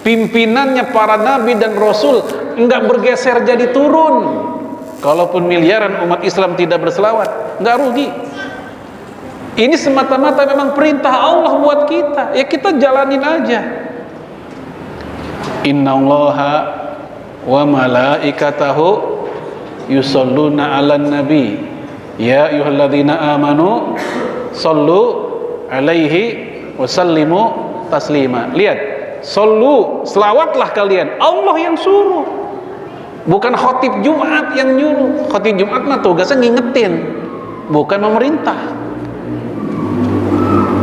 pimpinannya para nabi dan rasul, enggak bergeser jadi turun. Kalaupun miliaran umat Islam tidak berselawat, enggak rugi. Ini semata-mata memang perintah Allah buat kita. Ya kita jalanin aja. Innallaha wa malaikatahu yusholluna 'alan nabi ya ayyuhalladzina amanu shollu 'alaihi wasallimu taslima. Lihat, shollu, selawatlah kalian. Allah yang suruh, bukan khatib Jumat yang nyuruh. Khatib Jumat mah tugasnya ngingetin, bukan memerintah.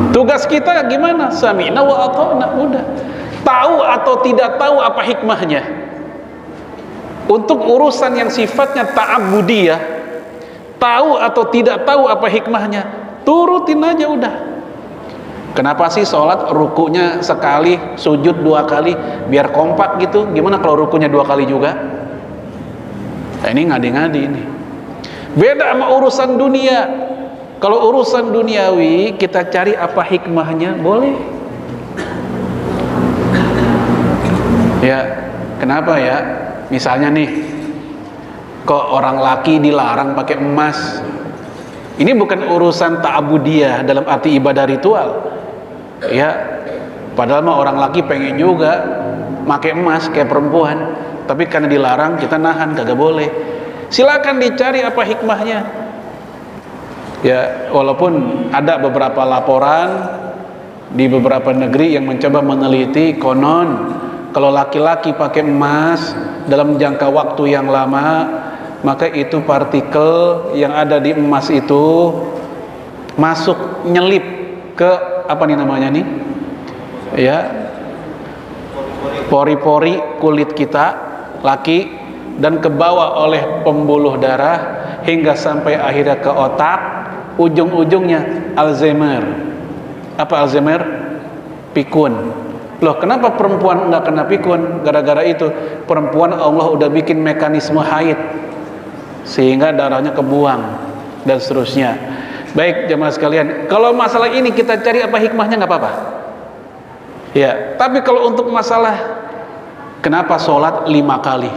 Tugas kita gimana? Sami'na wa ata'na, udah. Tahu atau tidak tahu apa hikmahnya. Untuk urusan yang sifatnya ta'abbudiyah, tahu atau tidak tahu apa hikmahnya, turutin aja udah. Kenapa sih sholat rukunya sekali, sujud 2 kali, biar kompak gitu? Gimana kalau rukunya 2 kali juga? Nah, ini ngadi-ngadi ini. Beda sama urusan dunia. Kalau urusan duniawi kita cari apa hikmahnya, boleh. Ya, kenapa ya? Misalnya nih, kok orang laki dilarang pakai emas? Ini bukan urusan ta'abudiyah dalam arti ibadah ritual. Ya, padahal mah orang laki pengen juga pakai emas kayak perempuan, tapi karena dilarang kita nahan, kagak boleh. Silakan dicari apa hikmahnya. Ya, walaupun ada beberapa laporan di beberapa negeri yang mencoba meneliti, konon kalau laki-laki pakai emas dalam jangka waktu yang lama, maka itu partikel yang ada di emas itu masuk, nyelip ke apa nih namanya nih? Ya, pori-pori kulit kita laki dan kebawa oleh pembuluh darah hingga sampai akhirnya ke otak, ujung-ujungnya Alzheimer. Apa Alzheimer? Pikun. Loh, kenapa perempuan nggak kena pikun? Gara-gara itu perempuan Allah udah bikin mekanisme haid sehingga darahnya kebuang dan seterusnya. Baik jemaah sekalian, kalau masalah ini kita cari apa hikmahnya nggak apa-apa. Ya, tapi kalau untuk masalah Kenapa sholat 5 kali?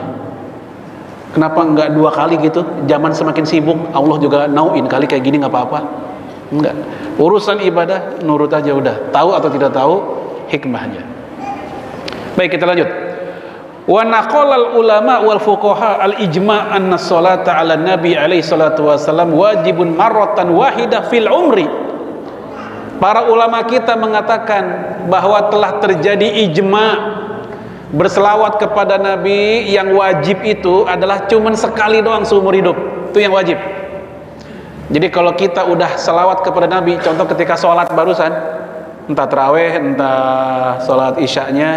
Kenapa enggak 2 kali gitu? Zaman semakin sibuk, Allah juga nauin kali kayak gini nggak apa-apa. Enggak. Urusan ibadah nurut aja udah. Tahu atau tidak tahu hikmahnya. Baik, kita lanjut. Wa naqalal ulama wal fuqaha al ijma' anna sholata 'ala nabi alaihi salatu wasallam wajibun marratan wahidah fil umri. Para ulama kita mengatakan bahwa telah terjadi ijma' berselawat kepada Nabi yang wajib itu adalah cuman sekali doang seumur hidup. Itu yang wajib. Jadi kalau kita udah selawat kepada Nabi, contoh ketika sholat barusan, entah tarawih, entah sholat isya'nya,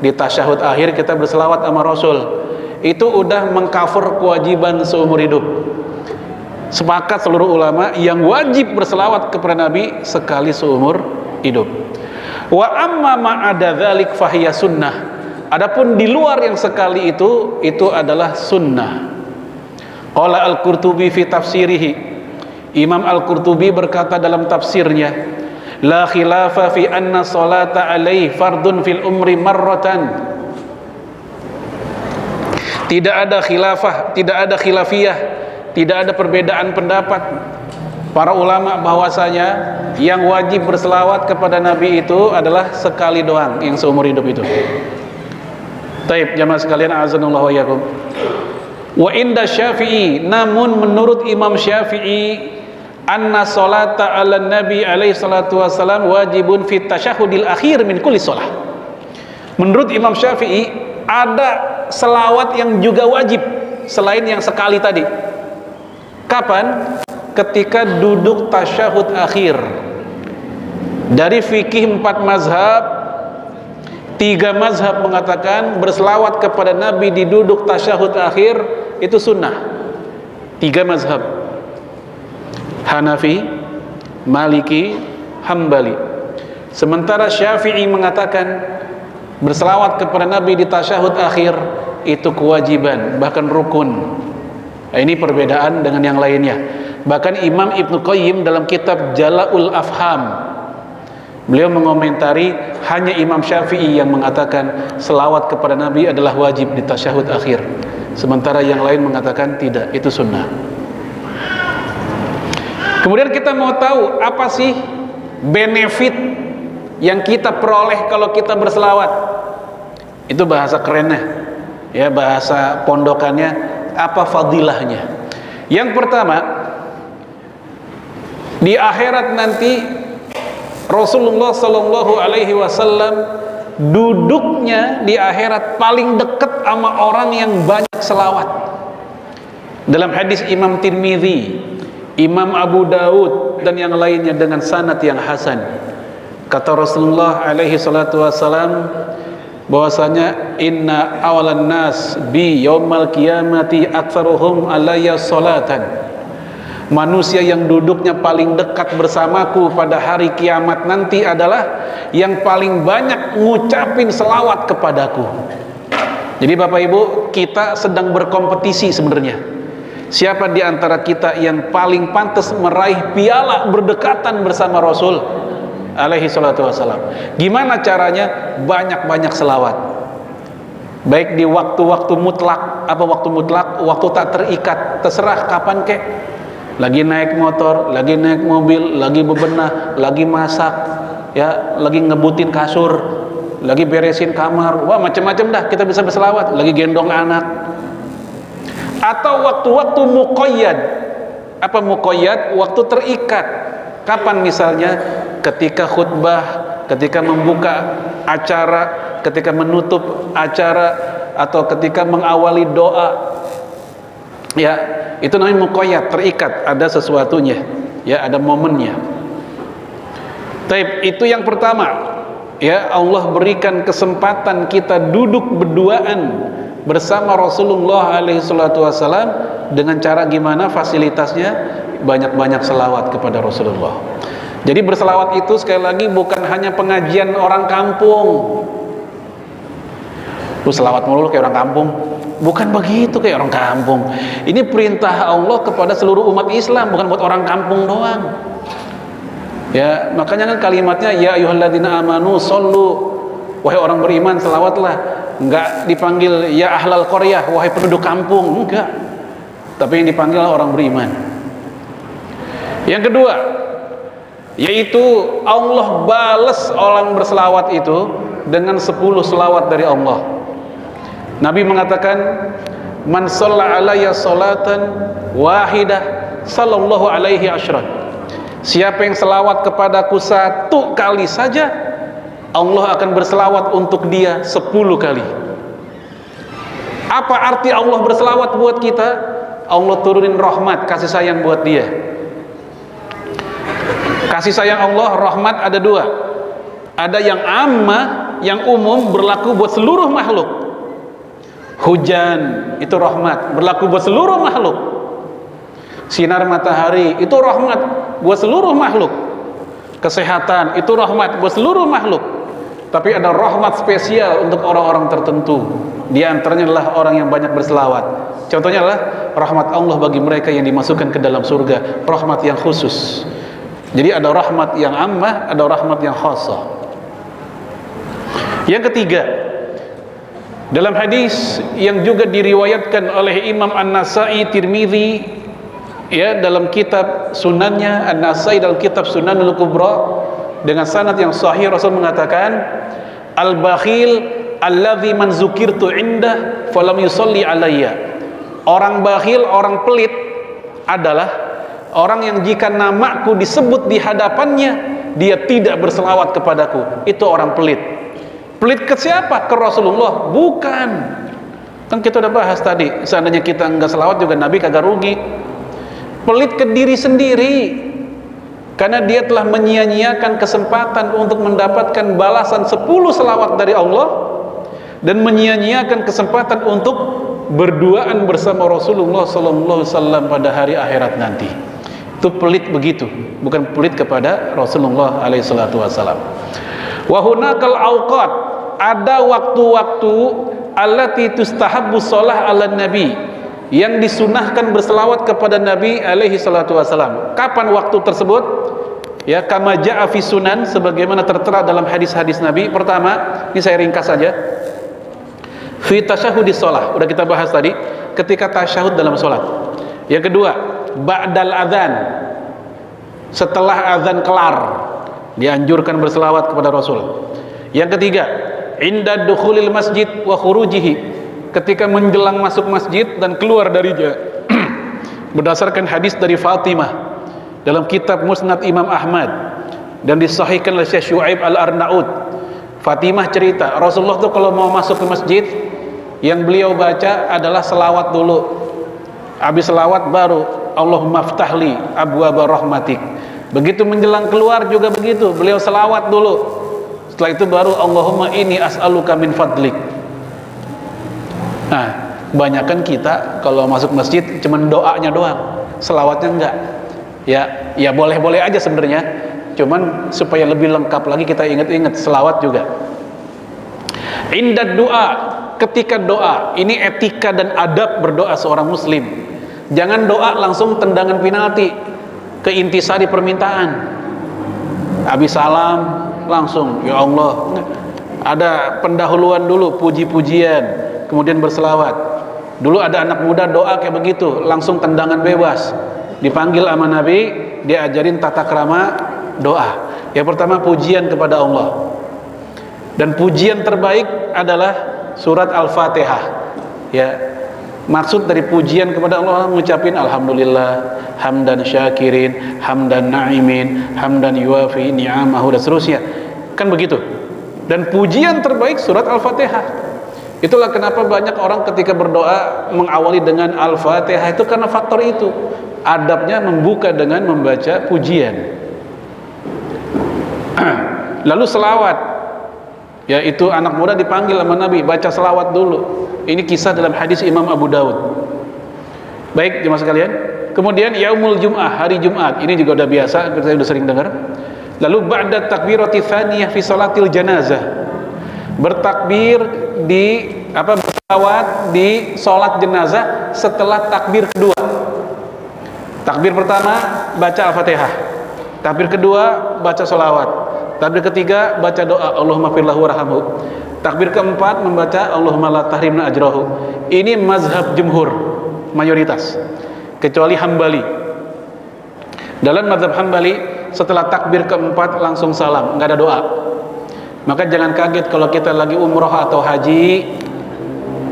di tasyahud akhir kita berselawat sama Rasul, itu udah mengcover kewajiban seumur hidup. Sepakat seluruh ulama yang wajib berselawat kepada Nabi sekali seumur hidup. Wa amma ma'ada dzalik fahiya sunnah. Adapun di luar yang sekali itu adalah sunnah. Qala Al-Qurtubi fi tafsirihi. Imam Al-Qurtubi berkata dalam tafsirnya, la khilafa fi anna salata alaihi fardun fil umri marratan. Tidak ada khilafah, tidak ada khilafiyah, tidak ada perbedaan pendapat para ulama bahwasanya yang wajib berselawat kepada Nabi itu adalah sekali doang yang seumur hidup itu. Taib, jamaah sekalian, azanullah wa iyyakum. Wa inda Syafi'i, namun menurut Imam Syafi'i, anna salata 'ala nabi alaihi salatu wasalam wajibun fit tasyahudil akhir min kulli shalah. Menurut Imam Syafi'i ada selawat yang juga wajib selain yang sekali tadi. Kapan? Ketika duduk tasyahud akhir. Dari fikih 4 mazhab, 3 mazhab mengatakan berselawat kepada Nabi di duduk tasyahud akhir itu sunnah. 3 mazhab, Hanafi, Maliki, Hambali. Sementara Syafi'i mengatakan berselawat kepada Nabi di tasyahud akhir itu kewajiban, bahkan rukun. Nah, ini perbedaan dengan yang lainnya. Bahkan Imam Ibnu Qayyim dalam kitab Jala'ul Afham, beliau mengomentari hanya Imam Syafi'i yang mengatakan selawat kepada Nabi adalah wajib di tasyahud akhir, sementara yang lain mengatakan tidak, itu sunnah. Kemudian kita mau tahu apa sih benefit yang kita peroleh kalau kita berselawat. Itu bahasa kerennya, ya, bahasa pondokannya, apa fadilahnya. Yang pertama, di akhirat nanti Rasulullah Sallallahu Alaihi Wasallam duduknya di akhirat paling dekat sama orang yang banyak selawat. Dalam hadis Imam Tirmidzi, Imam Abu Daud dan yang lainnya dengan sanad yang hasan, kata Rasulullah Alaihi Salatu Wasallam bahwasanya inna awalan nas bi yaumal qiyamati aktsaruhum alayya salatan. Manusia yang duduknya paling dekat bersamaku pada hari kiamat nanti adalah yang paling banyak ngucapin selawat kepadaku. Jadi Bapak Ibu, kita sedang berkompetisi sebenarnya. Siapa di antara kita yang paling pantas meraih piala berdekatan bersama Rasul alaihi salatu wassalam? Gimana caranya? Banyak-banyak selawat. Baik di waktu-waktu mutlak. Apa waktu mutlak? Waktu tak terikat, terserah kapan kek. Lagi naik motor, lagi naik mobil, lagi bebenah, lagi masak, ya, lagi ngebutin kasur, lagi beresin kamar, wah macam-macam dah kita bisa berselawat. Lagi gendong anak. Atau waktu-waktu muqayyad. Apa muqayyad? Waktu terikat. Kapan misalnya? Ketika khutbah, ketika membuka acara, ketika menutup acara, atau ketika mengawali doa. Ya, itu namanya muqayyad, terikat, ada sesuatunya, ya, ada momennya. Taib, itu yang pertama. Ya, Allah berikan kesempatan kita duduk berduaan bersama Rasulullah alaihi salatu wasallam dengan cara gimana? Fasilitasnya banyak-banyak selawat kepada Rasulullah. Jadi berselawat itu sekali lagi bukan hanya pengajian orang kampung. Lu selawat mulu kayak orang kampung. Bukan begitu kayak orang kampung. Ini perintah Allah kepada seluruh umat Islam, bukan buat orang kampung doang. Ya, makanya kan kalimatnya ya ayyuhalladzina amanu shollu, wahai orang beriman selawatlah. Enggak dipanggil ya ahlal qaryah, wahai penduduk kampung, enggak. Tapi yang dipanggil orang beriman. Yang kedua, yaitu Allah balas orang berselawat itu dengan 10 selawat dari Allah. Nabi mengatakan, man shalla alayya salatan wahidah sallallahu alaihi asyran. Siapa yang selawat kepadaku 1 kali saja, Allah akan berselawat untuk dia 10 kali. Apa arti Allah berselawat buat kita? Allah turunin rahmat, kasih sayang buat dia. Kasih sayang Allah, rahmat ada 2. Ada yang ammah, yang umum, berlaku buat seluruh makhluk. Hujan itu rahmat, berlaku buat seluruh makhluk. Sinar matahari itu rahmat buat seluruh makhluk. Kesehatan itu rahmat buat seluruh makhluk. Tapi ada rahmat spesial untuk orang-orang tertentu. Di antaranya adalah orang yang banyak berselawat. Contohnya adalah rahmat Allah bagi mereka yang dimasukkan ke dalam surga, rahmat yang khusus. Jadi ada rahmat yang ammah, ada rahmat yang khassah. Yang ketiga, dalam hadis yang juga diriwayatkan oleh Imam An-Nasai, Tirmidzi, ya, dalam kitab sunannya, An-Nasai dalam kitab Sunanul Kubra, dengan sanad yang sahih, Rasul mengatakan, al-bakhil alladzi man zukirtu indah falam yusalli alayya. Orang bakhil, orang pelit adalah orang yang jika namaku disebut di hadapannya, dia tidak berselawat kepadaku. Itu orang pelit. Pelit ke siapa? Ke Rasulullah? Bukan. Kan kita udah bahas tadi, seandainya kita enggak selawat juga Nabi kagak rugi. Pelit ke diri sendiri, karena dia telah menyia-nyiakan kesempatan untuk mendapatkan balasan 10 selawat dari Allah, dan menyia-nyiakan kesempatan untuk berduaan bersama Rasulullah SAW pada hari akhirat nanti. Itu pelit begitu, bukan pelit kepada Rasulullah SAW. Wa hunakal awqat, ada waktu-waktu allati tustahabbu shalah ala nabi, yang disunahkan berselawat kepada Nabi alaihi salatu wasalam. Kapan waktu tersebut? Ya, kama ja'a fi sunan, sebagaimana tertera dalam hadis-hadis Nabi. Pertama, ini saya ringkas saja. Fi tasyahudis shalah, udah kita bahas tadi, ketika tasyahud dalam salat. Yang kedua, ba'dal adzan, setelah azan kelar, dianjurkan berselawat kepada Rasul. Yang ketiga, inda dukhulil masjid wa khurujihi, ketika menjelang masuk masjid dan keluar darinya. Berdasarkan hadis dari Fatimah dalam kitab Musnad Imam Ahmad dan disahihkan oleh Syekh Syuaib Al-Arnaud. Fatimah cerita, Rasulullah tuh kalau mau masuk ke masjid, yang beliau baca adalah selawat dulu. Habis selawat baru Allahumma ftahli abwaaba rahmatik. Begitu menjelang keluar juga begitu, beliau selawat dulu. Setelah itu baru Allahumma inni as'aluka min fadlik. Nah, kebanyakan kita kalau masuk masjid cuman doanya doang, selawatnya enggak. Ya boleh-boleh aja sebenarnya, cuman supaya lebih lengkap lagi kita ingat-ingat selawat juga. Indad doa, ketika doa, ini etika dan adab berdoa seorang muslim. Jangan doa langsung tendangan penalti ke intisari permintaan. Habis salam langsung ya Allah. Ada pendahuluan dulu, puji-pujian, kemudian berselawat. Dulu ada anak muda doa kayak begitu, langsung tendangan bebas. Dipanggil sama Nabi, dia ajarin tata krama doa. Yang pertama pujian kepada Allah. Dan pujian terbaik adalah surat Al-Fatihah. Ya. Maksud dari pujian kepada Allah, mengucapin alhamdulillah, hamdan syakirin, hamdan na'imin, hamdan yuafi ni'amahu, dan seterusnya. Kan begitu. Dan pujian terbaik surat Al-Fatihah. Itulah kenapa banyak orang ketika berdoa mengawali dengan Al-Fatihah, itu karena faktor itu. Adabnya membuka dengan membaca pujian. Lalu selawat, yaitu anak muda dipanggil sama Nabi, baca selawat dulu. Ini kisah dalam hadis Imam Abu Daud. Baik jemaah sekalian, kemudian yaumul Jum'ah, hari Jumat, ini juga udah biasa, kita sudah sering dengar. Lalu ba'da takbirati tsaniyah fi salatil janazah, bertakbir di berselawat di salat jenazah setelah takbir kedua. Takbir pertama baca Al-Fatihah, takbir kedua baca sholawat, takbir ketiga baca doa Allahumma firlahu warhamhu. Takbir keempat membaca Allahumma la tahrimna ajrahu. Ini mazhab jumhur, mayoritas, kecuali Hambali. Dalam mazhab Hambali, setelah takbir keempat langsung salam, nggak ada doa. Maka jangan kaget kalau kita lagi umroh atau haji,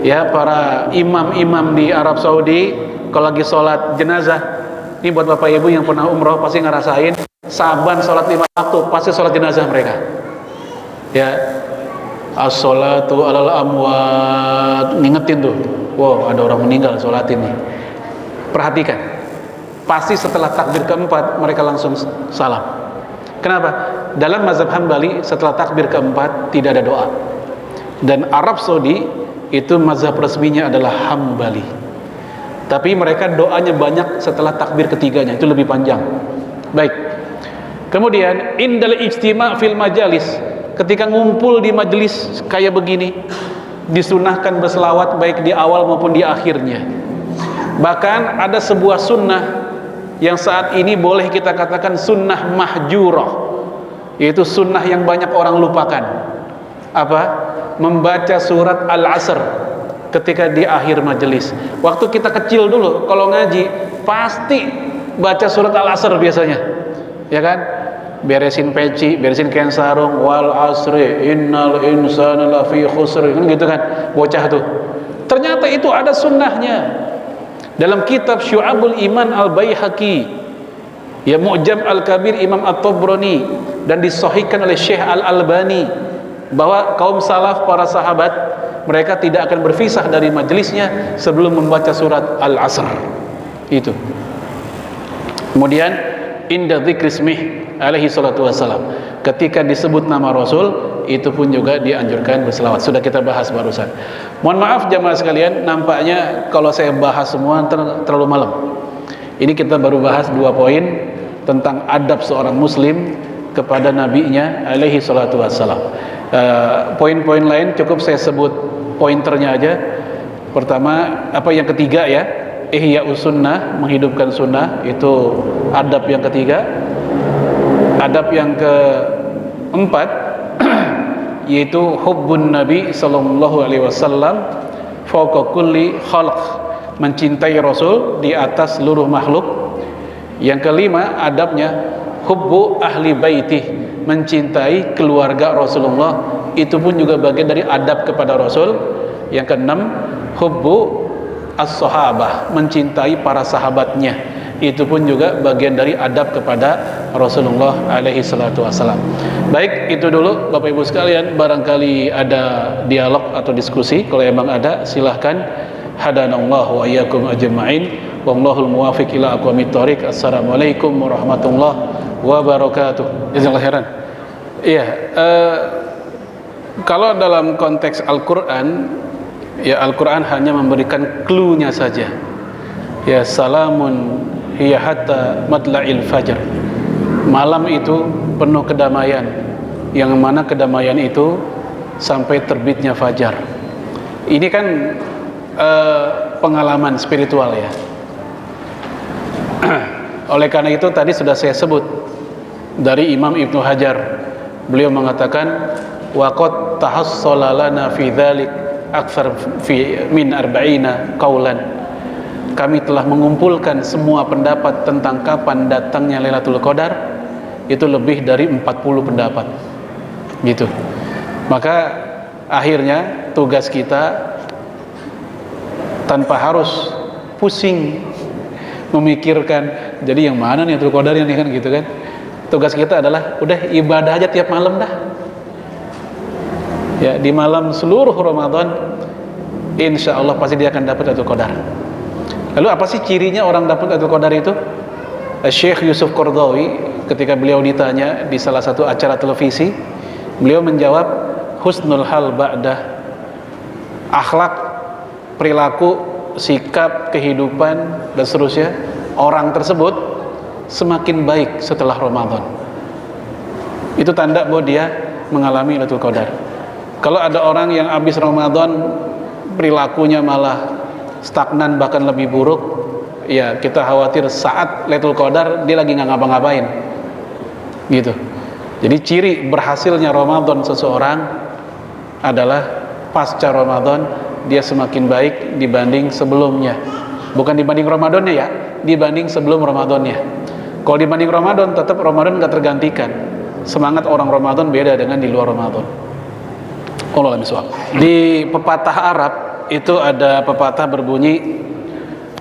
ya, para imam-imam di Arab Saudi kalau lagi sholat jenazah, ini buat bapak ibu yang pernah umroh pasti ngerasain, saban sholat 5 waktu pasti sholat jenazah mereka, ya, as-sholatu alal amwat, ngingetin tuh, wow, ada orang meninggal, sholatin nih. Perhatikan, pasti setelah takbir keempat mereka langsung salam. Kenapa? Dalam mazhab Hambali setelah takbir keempat tidak ada doa. Dan Arab Saudi itu mazhab resminya adalah Hambali. Tapi mereka doanya banyak setelah takbir ketiganya, itu lebih panjang. Baik. Kemudian indal ijtima' fil majalis, ketika ngumpul di majelis kayak begini, disunahkan berselawat baik di awal maupun di akhirnya. Bahkan ada sebuah sunnah yang saat ini boleh kita katakan sunnah mahjurah, yaitu sunnah yang banyak orang lupakan. Apa? Membaca surat Al-Asr ketika di akhir majelis. Waktu kita kecil dulu kalau ngaji pasti baca surat Al-Asr biasanya, ya kan? Beresin peci, beresin kain sarung, wal asri innal insana lafi khusr, kan gitu kan, bocah tuh. Ternyata itu ada sunnahnya. Dalam kitab Syu'abul Iman Al-Baihaqi, ya, Mu'jam Al-Kabir Imam At-Tabrani, dan disahihkan oleh Syekh Al-Albani, bahwa kaum salaf, para sahabat, mereka tidak akan berpisah dari majelisnya sebelum membaca surat Al-Asr. Itu. Kemudian inda dzikri ismih alaihi salatu wassalam, ketika disebut nama Rasul, itu pun juga dianjurkan berselawat. Sudah kita bahas barusan. Mohon maaf jamaah sekalian, nampaknya kalau saya bahas semua terlalu malam. Ini kita baru bahas 2 poin tentang adab seorang muslim kepada nabinya alaihi salatu wassalam. Poin-poin lain cukup saya sebut pointernya aja. Pertama, apa yang ketiga ya, ihya'us sunnah, menghidupkan sunnah, itu adab yang ketiga. Adab yang keempat yaitu hubbun nabi sallallahu alaihi wasallam fawqa kulli khalq, mencintai Rasul di atas seluruh makhluk. Yang kelima adabnya hubbu ahli baiti, mencintai keluarga Rasulullah, itu pun juga bagian dari adab kepada Rasul. Yang keenam hubbu as-sahabah, mencintai para sahabatnya, itu pun juga bagian dari adab kepada Rasulullah alaihi salatu wassalam. Baik, itu dulu Bapak Ibu sekalian. Barangkali ada dialog atau diskusi, kalau emang ada silahkan. Hadanallahu wa iyyakum ajma'in, wallahul muwaffiq ila aqwamit thoriq. Assalamualaikum warahmatullahi wabarakatuh. Jazakallahu khairan. Iya, kalau dalam konteks Al-Qur'an, ya, Al-Qur'an hanya memberikan clue-nya saja. Ya, salamun hiya hatta matla'il fajr, malam itu penuh kedamaian, yang mana kedamaian itu sampai terbitnya fajar. Ini kan pengalaman spiritual ya. Oleh karena itu tadi sudah saya sebut dari Imam Ibnu Hajar, beliau mengatakan waqad tahassala lana fi dzalik aktsar fi min 40 qaulan, kami telah mengumpulkan semua pendapat tentang kapan datangnya Lailatul Qadar, itu lebih dari 40 pendapat gitu. Maka akhirnya tugas kita tanpa harus pusing memikirkan jadi yang mana nih Lailatul Qadar ini kan gitu kan. Tugas kita adalah udah ibadah aja tiap malam dah. Ya, di malam seluruh Ramadan insya Allah pasti dia akan dapat Lailatul Qadar. Lalu apa sih cirinya orang dapat Lailatul Qadar itu? Syekh Yusuf Qaradawi ketika beliau ditanya di salah satu acara televisi, beliau menjawab husnul hal ba'dah, akhlak, perilaku, sikap, kehidupan dan seterusnya orang tersebut semakin baik setelah Ramadan. Itu tanda bahwa dia mengalami Lailatul Qadar. Kalau ada orang yang habis Ramadan perilakunya malah stagnan bahkan lebih buruk, ya kita khawatir saat Lailatul Qadar dia lagi nggak ngapa-ngapain gitu. Jadi ciri berhasilnya Ramadan seseorang adalah pasca Ramadan dia semakin baik dibanding sebelumnya. Bukan dibanding Ramadannya ya, dibanding sebelum Ramadannya. Kalau dibanding Ramadan, tetap Ramadan nggak tergantikan. Semangat orang Ramadan beda dengan di luar Ramadan. Allah miswak. Di pepatah Arab itu ada pepatah berbunyi,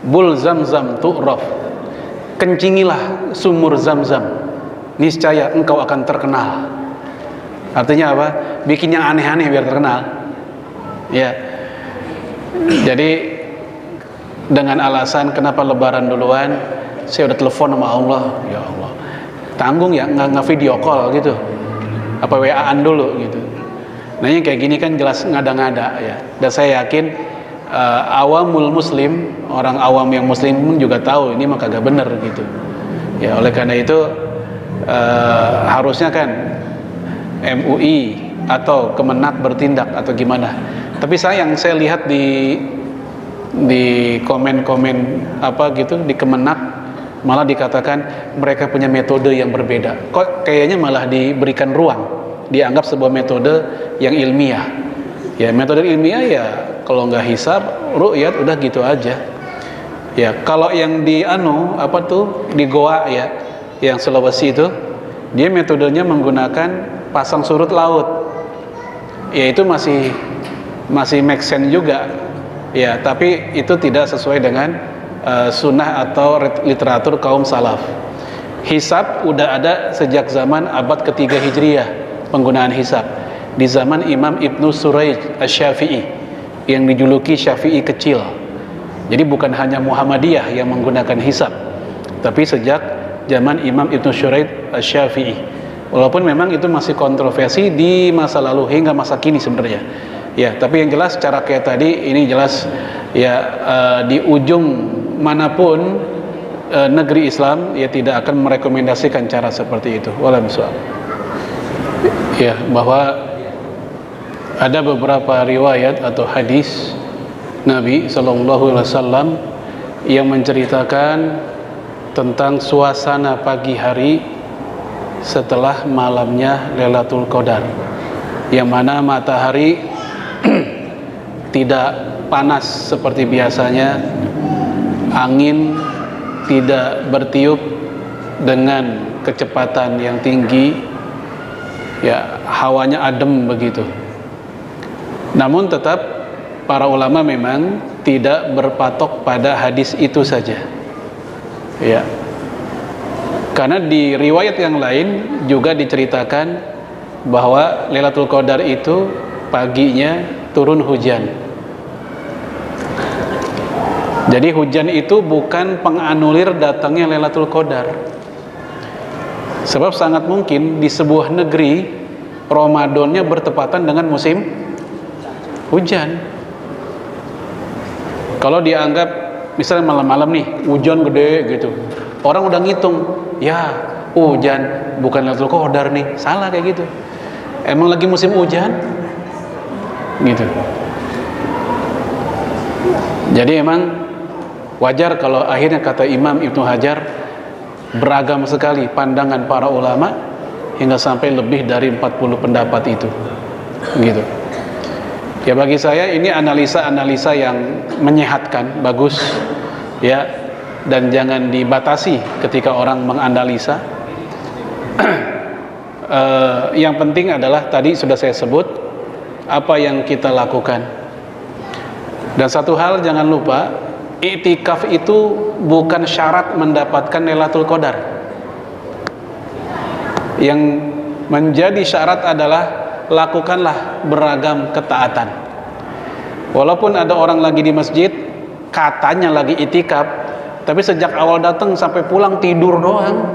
bul zamzam tu'raf, kencingilah sumur Zamzam, niscaya engkau akan terkenal. Artinya apa? Bikin yang aneh-aneh biar terkenal. Ya. Jadi dengan alasan kenapa lebaran duluan, saya udah telepon sama Allah. Ya Allah, tanggung ya, nggak video call gitu, apa WA-an dulu gitu. Nah yang kayak gini kan jelas ngada-ngada ya. Dan saya yakin awamul muslim, orang awam yang muslim pun juga tahu ini mah kagak bener gitu. Ya oleh karena itu harusnya kan MUI atau Kemenak bertindak atau gimana. Tapi yang saya lihat di komen-komen apa gitu di Kemenak malah dikatakan mereka punya metode yang berbeda. Kok kayaknya malah diberikan ruang, dianggap sebuah metode yang ilmiah. Ya metode ilmiah ya kalau nggak hisab, ru'yat udah gitu aja. Ya kalau yang di di Goa ya, yang Sulawesi itu, dia metodenya menggunakan pasang surut laut. Ya itu masih make sense juga. Ya tapi itu tidak sesuai dengan sunnah atau literatur kaum salaf. Hisab udah ada sejak zaman abad ketiga Hijriyah, penggunaan hisab di zaman Imam Ibnu Surayj Asy-Syafi'i yang dijuluki Syafi'i kecil. Jadi bukan hanya Muhammadiyah yang menggunakan hisab, tapi sejak zaman Imam Ibnu Surayj Asy-Syafi'i. Walaupun memang itu masih kontroversi di masa lalu hingga masa kini sebenarnya. Ya, tapi yang jelas cara kayak tadi ini jelas ya di ujung manapun negeri Islam ya tidak akan merekomendasikan cara seperti itu. Wallahu a'lam. Ya, bahwa ada beberapa riwayat atau hadis Nabi sallallahu alaihi wasallam yang menceritakan tentang suasana pagi hari setelah malamnya Lailatul Qadar, yang mana matahari tidak panas seperti biasanya, angin tidak bertiup dengan kecepatan yang tinggi, ya hawanya adem begitu. Namun tetap para ulama memang tidak berpatok pada hadis itu saja, ya, karena di riwayat yang lain juga diceritakan bahwa Lailatul Qadar itu paginya turun hujan. Jadi hujan itu bukan penganulir datangnya Lailatul Qadar. Sebab sangat mungkin di sebuah negeri Ramadannya bertepatan dengan musim hujan. Kalau dianggap misalnya malam-malam nih hujan gede gitu, orang udah ngitung, ya hujan bukan Lailatul Qadar nih, salah kayak gitu. Emang lagi musim hujan gitu. Jadi emang wajar kalau akhirnya kata Imam Ibnu Hajar, beragam sekali pandangan para ulama hingga sampai lebih dari 40 pendapat itu gitu. Ya bagi saya ini analisa-analisa yang menyehatkan, bagus ya, dan jangan dibatasi ketika orang menganalisa. Yang penting adalah tadi sudah saya sebut apa yang kita lakukan. Dan satu hal jangan lupa, i'tikaf itu bukan syarat mendapatkan Lailatul Qadar. Yang menjadi syarat adalah lakukanlah beragam ketaatan. Walaupun ada orang lagi di masjid katanya lagi i'tikaf, tapi sejak awal datang sampai pulang tidur doang,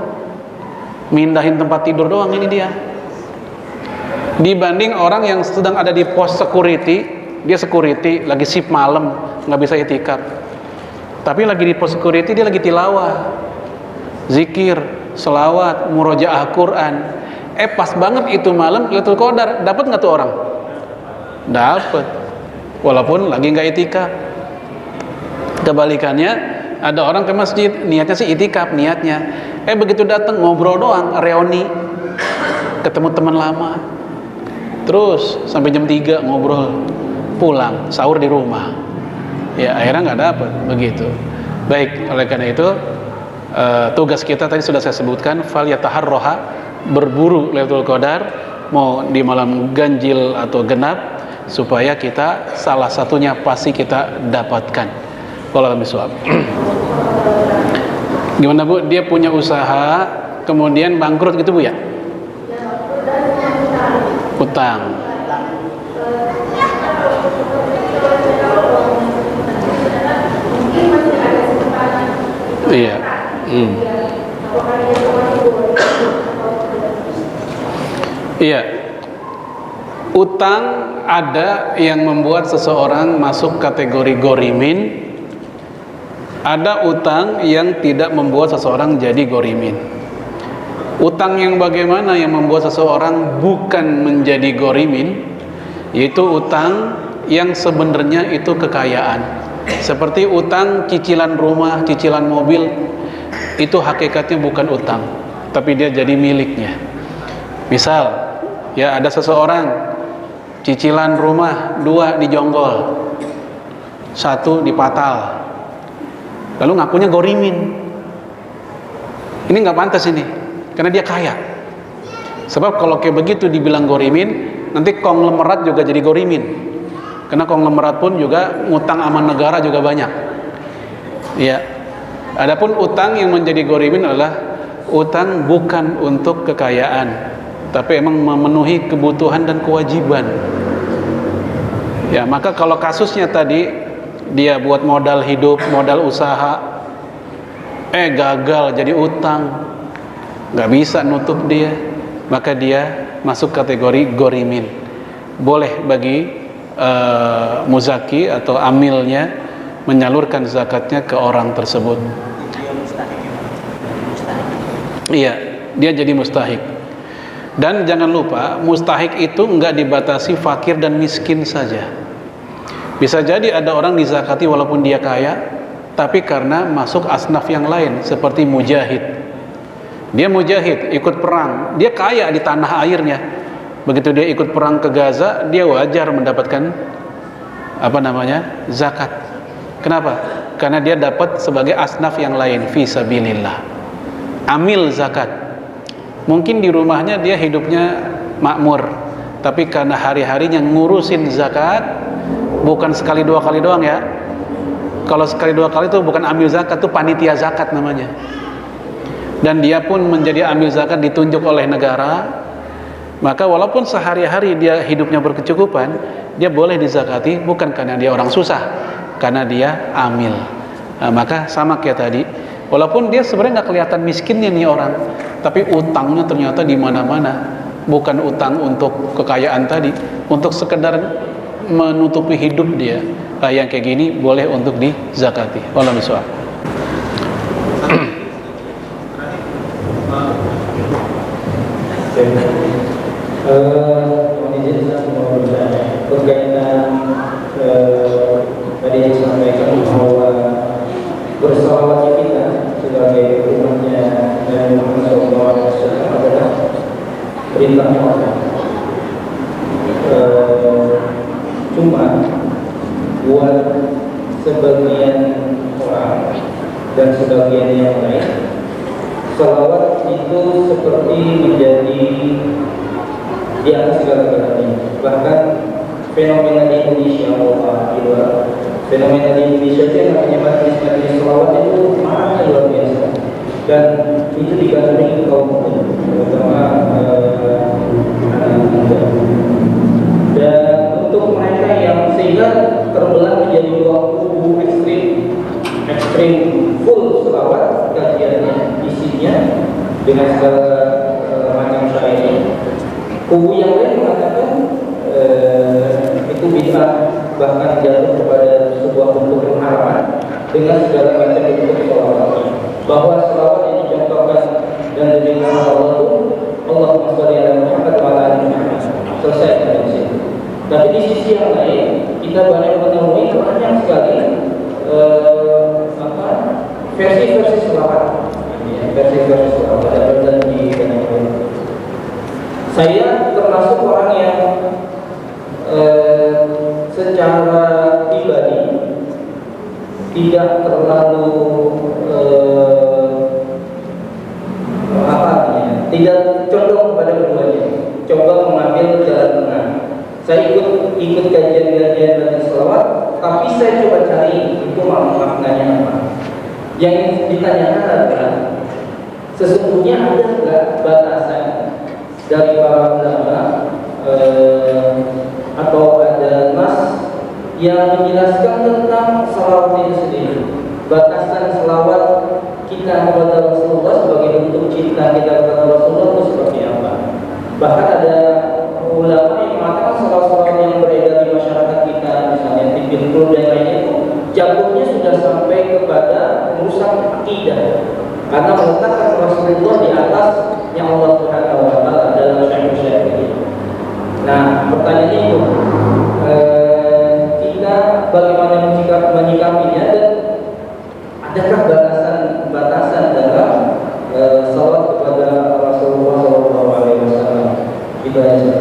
mindahin tempat tidur doang, ini dia. Dibanding orang yang sedang ada di pos security, dia security lagi shift malam, nggak bisa i'tikaf, tapi lagi di pos security dia lagi tilawah, zikir, selawat, murojaah Quran. Pas banget itu malam Lailatul Qadar, dapat nggak tuh orang? Dapat, walaupun lagi nggak i'tikaf. Kebalikannya, ada orang ke masjid niatnya sih i'tikaf niatnya, begitu datang ngobrol doang, reuni, ketemu teman lama. terus sampai jam 3 ngobrol, pulang sahur di rumah. Ya akhirnya nggak dapet begitu. Baik, oleh karena itu tugas kita tadi sudah saya sebutkan, fal yataharroha, berburu Lailatul Qadar, mau di malam ganjil atau genap, supaya kita salah satunya pasti kita dapatkan. Wallahu a'lam. Gimana Bu? Dia punya usaha kemudian bangkrut gitu Bu ya? Utang. Iya. Iya. Utang ada yang membuat seseorang masuk kategori gorimin. Ada utang yang tidak membuat seseorang jadi gorimin. Utang yang bagaimana yang membuat seseorang bukan menjadi gorimin? Yaitu utang yang sebenarnya itu kekayaan. Seperti utang cicilan rumah, cicilan mobil, itu hakikatnya bukan utang, tapi dia jadi miliknya. Misal, ya ada seseorang cicilan rumah 2 di Jonggol, 1 di Patal, lalu ngakunya gorimin. Ini nggak pantas ini, karena dia kaya. Sebab kalau kayak begitu dibilang gorimin, nanti konglomerat juga jadi gorimin. Karena konglomerat pun juga ngutang aman negara juga banyak. Ya. Adapun utang yang menjadi gorimin adalah utang bukan untuk kekayaan, tapi emang memenuhi kebutuhan dan kewajiban. Ya, maka kalau kasusnya tadi dia buat modal hidup, modal usaha, gagal jadi utang, nggak bisa nutup dia, maka dia masuk kategori gorimin. Boleh bagi muzaki atau amilnya menyalurkan zakatnya ke orang tersebut. Iya, dia jadi mustahik. Dan jangan lupa, mustahik itu enggak dibatasi fakir dan miskin saja. Bisa jadi ada orang dizakati walaupun dia kaya, tapi karena masuk asnaf yang lain, seperti mujahid. Dia mujahid, ikut perang, dia kaya di tanah airnya. Begitu dia ikut perang ke Gaza, dia wajar mendapatkan zakat. Kenapa? Karena dia dapat sebagai asnaf yang lain, fi sabilillah. Amil zakat. Mungkin di rumahnya dia hidupnya makmur, tapi karena hari-harinya ngurusin zakat, bukan sekali 2 kali doang ya. Kalau sekali 2 kali itu bukan amil zakat, itu panitia zakat namanya. Dan dia pun menjadi amil zakat ditunjuk oleh negara. Maka walaupun sehari-hari dia hidupnya berkecukupan, dia boleh dizakati bukan karena dia orang susah, karena dia amil. Maka sama kayak tadi, walaupun dia sebenarnya nggak kelihatan miskinnya nih orang, tapi utangnya ternyata di mana-mana. Bukan utang untuk kekayaan tadi, untuk sekedar menutupi hidup dia. Yang kayak gini boleh untuk dizakati. Wallahu a'lam. Berkaitan tadi yang disampaikan bahwa bersalawatnya kita sebagai umatnya Nabi Muhammad SAW adalah perintahnya Allah. Cuma buat sebagian orang dan sebagian yang lain, salawat itu seperti menjadi di atas segala-galanya. Bahkan fenomena di Indonesia, fenomena di Indonesia itu yang namanya majelis salawat itu sangat luar biasa, dan itu digandrungi kaum muda, terutama anak muda. Dan untuk mereka yang sehingga terbelah menjadi 2 kubu ekstrim full salawat, kajiannya, isinya dengan segala macam syair. Kubu yang lain mengatakan itu bid'ah, bahkan jatuh kepada sebuah bentuk pengharaman dengan segala macam bentuk salawat. Bahwa salawat yang dicontohkan dan diberikan Allah itu Allahumma sholli ala Muhammad wa ala ali Muhammad. Selesai dari situ. Tapi di sisi yang lain kita banyak menemui banyak sekali versi-versi salawat, versi-versi salawat dan di saya pernah termasuk orang yang secara pribadi tidak terlalu tidak condong kepada keduanya, coba mengambil jalan tengah. Saya ikut kajian-kajian dan selawat, tapi saya coba cari itu maknanya apa. Yang ditanyakan adalah sesungguhnya ada nggak batasan dari para ulama atau ada nas yang menjelaskan tentang salawat itu sendiri, batasan salawat kita kepada Rasulullah sebagai bentuk cinta kita kepada Rasulullah itu seperti apa. Bahkan ada ulama yang mengatakan salawat-salawat yang beredar di masyarakat kita, misalnya Tibil dan lainnya itu jatuhnya sudah sampai kepada merusak akidah, karena meletakkan Rasulullah di atas yang Allah Subhanahu wa taala dalam syai'un ini. Nah, pertanyaannya itu kita bagaimana menyikapinya, dan adakah batasan dalam salawat kepada Rasulullah SAW? Itu aja.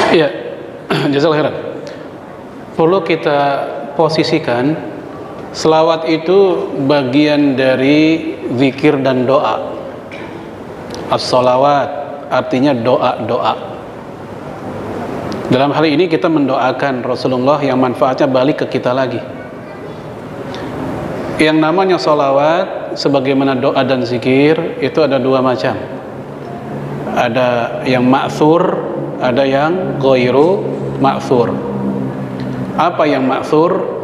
Iya, jazakallahu khairan. Perlu kita posisikan selawat itu bagian dari zikir dan doa. As-salawat artinya doa-doa. Dalam hal ini kita mendoakan Rasulullah yang manfaatnya balik ke kita lagi. Yang namanya salawat sebagaimana doa dan zikir itu ada dua macam. Ada yang ma'thur, ada yang ghairu ma'thur. Apa yang ma'thur?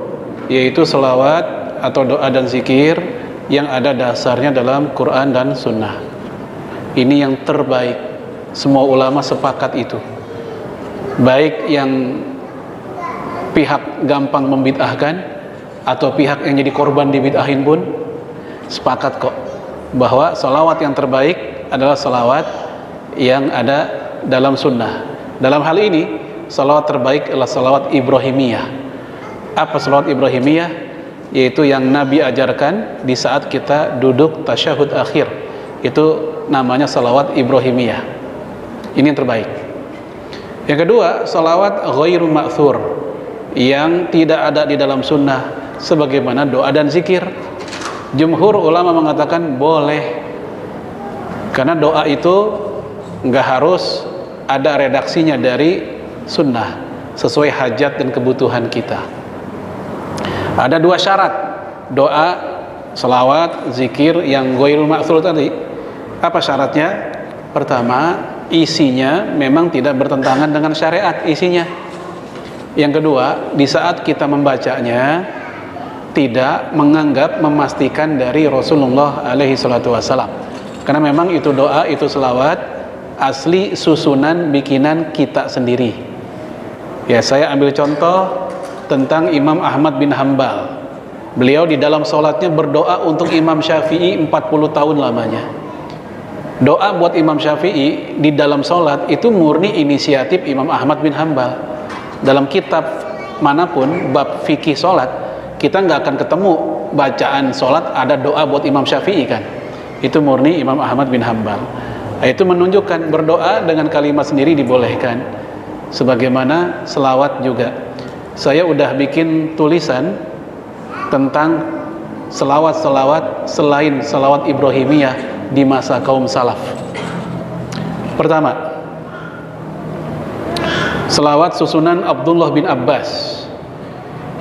Yaitu salawat atau doa dan zikir yang ada dasarnya dalam Quran dan Sunnah. Ini yang terbaik. Semua ulama sepakat itu. Baik yang pihak gampang membid'ahkan atau pihak yang jadi korban dibid'ahin pun sepakat kok bahwa salawat yang terbaik adalah salawat yang ada dalam Sunnah. Dalam hal ini salawat terbaik adalah salawat Ibrahimiyah. Apa salawat Ibrahimiyah? Yaitu yang Nabi ajarkan di saat kita duduk tasyahud akhir. Itu namanya salawat Ibrahimiyah. Ini yang terbaik. Yang kedua, salawat ghairu ma'thur, yang tidak ada di dalam sunnah, sebagaimana doa dan zikir. Jumhur ulama mengatakan boleh, karena doa itu nggak harus ada redaksinya dari sunnah, sesuai hajat dan kebutuhan kita. Ada dua syarat doa, salawat, zikir yang ghairul ma'thur tadi. Apa syaratnya? Pertama, isinya memang tidak bertentangan dengan syariat isinya. Yang kedua, di saat kita membacanya tidak menganggap, memastikan dari Rasulullah alaihi salatu wassalam. Karena memang itu doa, itu selawat asli susunan bikinan kita sendiri. Ya, saya ambil contoh tentang Imam Ahmad bin Hambal. Beliau di dalam sholatnya berdoa untuk Imam Syafi'i 40 tahun lamanya. Doa buat Imam Syafi'i di dalam sholat itu murni inisiatif Imam Ahmad bin Hambal. Dalam kitab manapun bab fikih sholat, kita nggak akan ketemu bacaan sholat ada doa buat Imam Syafi'i kan. Itu murni Imam Ahmad bin Hambal. Itu menunjukkan berdoa dengan kalimat sendiri dibolehkan. Sebagaimana selawat juga. Saya udah bikin tulisan tentang selawat-selawat selain selawat Ibrahimiyah di masa kaum salaf. Pertama, selawat susunan Abdullah bin Abbas.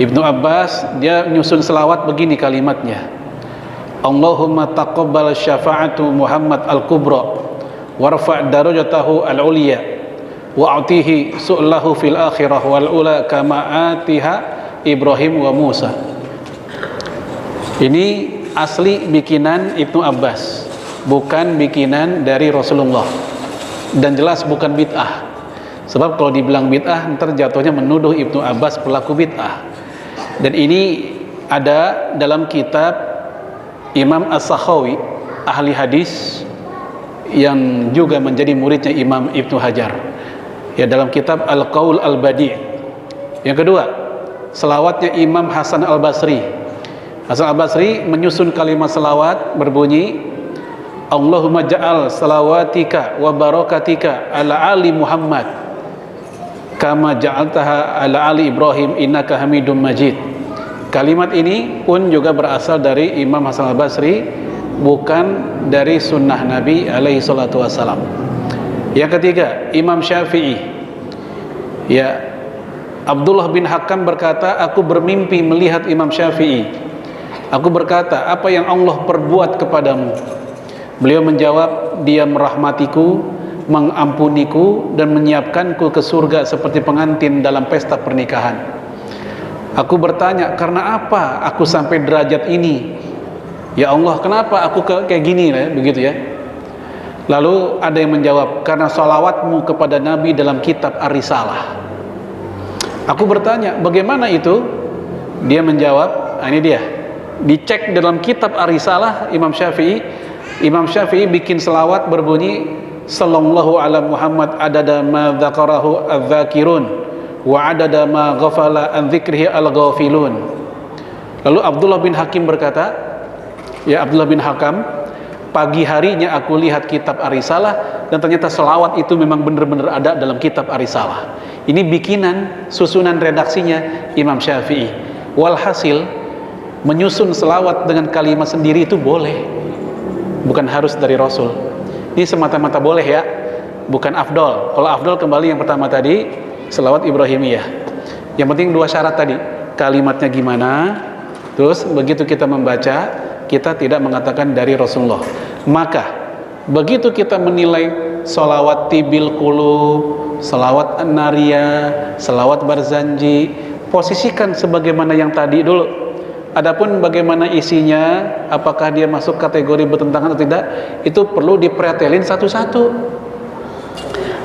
Ibnu Abbas dia nyusun selawat begini kalimatnya: Allahumma taqabbal syafa'atu Muhammad al-kubra warfa' darajatahu al-ulya wa'atihi su'lahu fil akhirah wal ula kama atiha Ibrahim wa Musa. Ini asli bikinan Ibnu Abbas, bukan bikinan dari Rasulullah, dan jelas bukan bid'ah. Sebab kalau dibilang bid'ah ntar jatuhnya menuduh Ibnu Abbas pelaku bid'ah. Dan ini ada dalam kitab Imam As-Sakhawi, ahli hadis yang juga menjadi muridnya Imam Ibnu Hajar, ya, dalam kitab Al-Qaul Al-Badi'. Yang kedua, selawatnya Imam Hasan Al-Basri. Hasan Al-Basri menyusun kalimat selawat berbunyi Allahumma ja'al salawatika wa barakatika ala ali Muhammad kama ja'altaha ala ali Ibrahim innaka Hamidum Majid. Kalimat ini pun juga berasal dari Imam Hasan al-Basri, bukan dari sunnah Nabi alaihi salatu wassalam. Yang ketiga, Imam Syafi'i. Ya, Abdullah bin Hakam berkata, aku bermimpi melihat Imam Syafi'i. Aku berkata, apa yang Allah perbuat kepadamu? Beliau menjawab, dia merahmatiku, mengampuniku, dan menyiapkanku ke surga seperti pengantin dalam pesta pernikahan. Aku bertanya, karena apa aku sampai derajat ini? Ya Allah, kenapa aku kayak gini begitu ya? Lalu ada yang menjawab, karena salawatmu kepada Nabi dalam kitab Ar-Risalah. Aku bertanya, bagaimana itu? Dia menjawab, ini dia, dicek dalam kitab Ar-Risalah Imam Syafi'i bikin selawat berbunyi sallallahu ala Muhammad adada ma dzakarahu adz-dzakirun wa adada ma ghafala an dzikrihi al-ghafilun. Lalu Abdullah bin Hakim berkata, ya Abdullah bin Hakam, pagi harinya aku lihat kitab Ar-Risalah dan ternyata selawat itu memang benar-benar ada dalam kitab Ar-Risalah. Ini bikinan, susunan redaksinya Imam Syafi'i. Walhasil, menyusun selawat dengan kalimat sendiri itu boleh, bukan harus dari Rasul. Ini semata-mata boleh ya, bukan afdol. Kalau afdol kembali yang pertama tadi, selawat Ibrahimiyah. Yang penting dua syarat tadi, kalimatnya gimana, terus begitu kita membaca, kita tidak mengatakan dari Rasulullah. Maka begitu kita menilai salawat tibil qulub, salawat an-nariyah, salawat barzanji, posisikan sebagaimana yang tadi dulu. Adapun bagaimana isinya, apakah dia masuk kategori bertentangan atau tidak, itu perlu dipretelin satu-satu.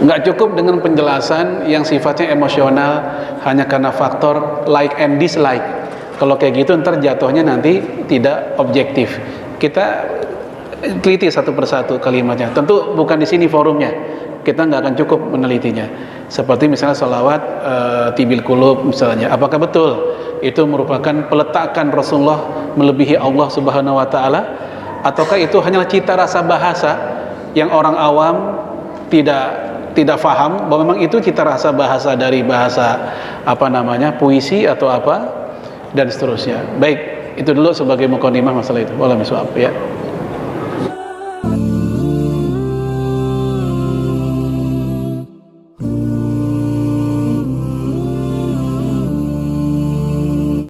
Nggak cukup dengan penjelasan yang sifatnya emosional hanya karena faktor like and dislike. Kalau kayak gitu ntar jatuhnya nanti tidak objektif. Kita teliti satu persatu kalimatnya. Tentu bukan di sini forumnya. Kita nggak akan cukup menelitinya. Seperti misalnya sholawat tibil qulub misalnya. Apakah betul itu merupakan peletakan Rasulullah melebihi Allah Subhanahu Wa Taala? Ataukah itu hanyalah cita rasa bahasa yang orang awam tidak faham bahwa memang itu cita rasa bahasa dari bahasa puisi atau apa dan seterusnya. Baik, itu dulu sebagai mukadimah masalah itu. Wallahu a'lam bishawab ya.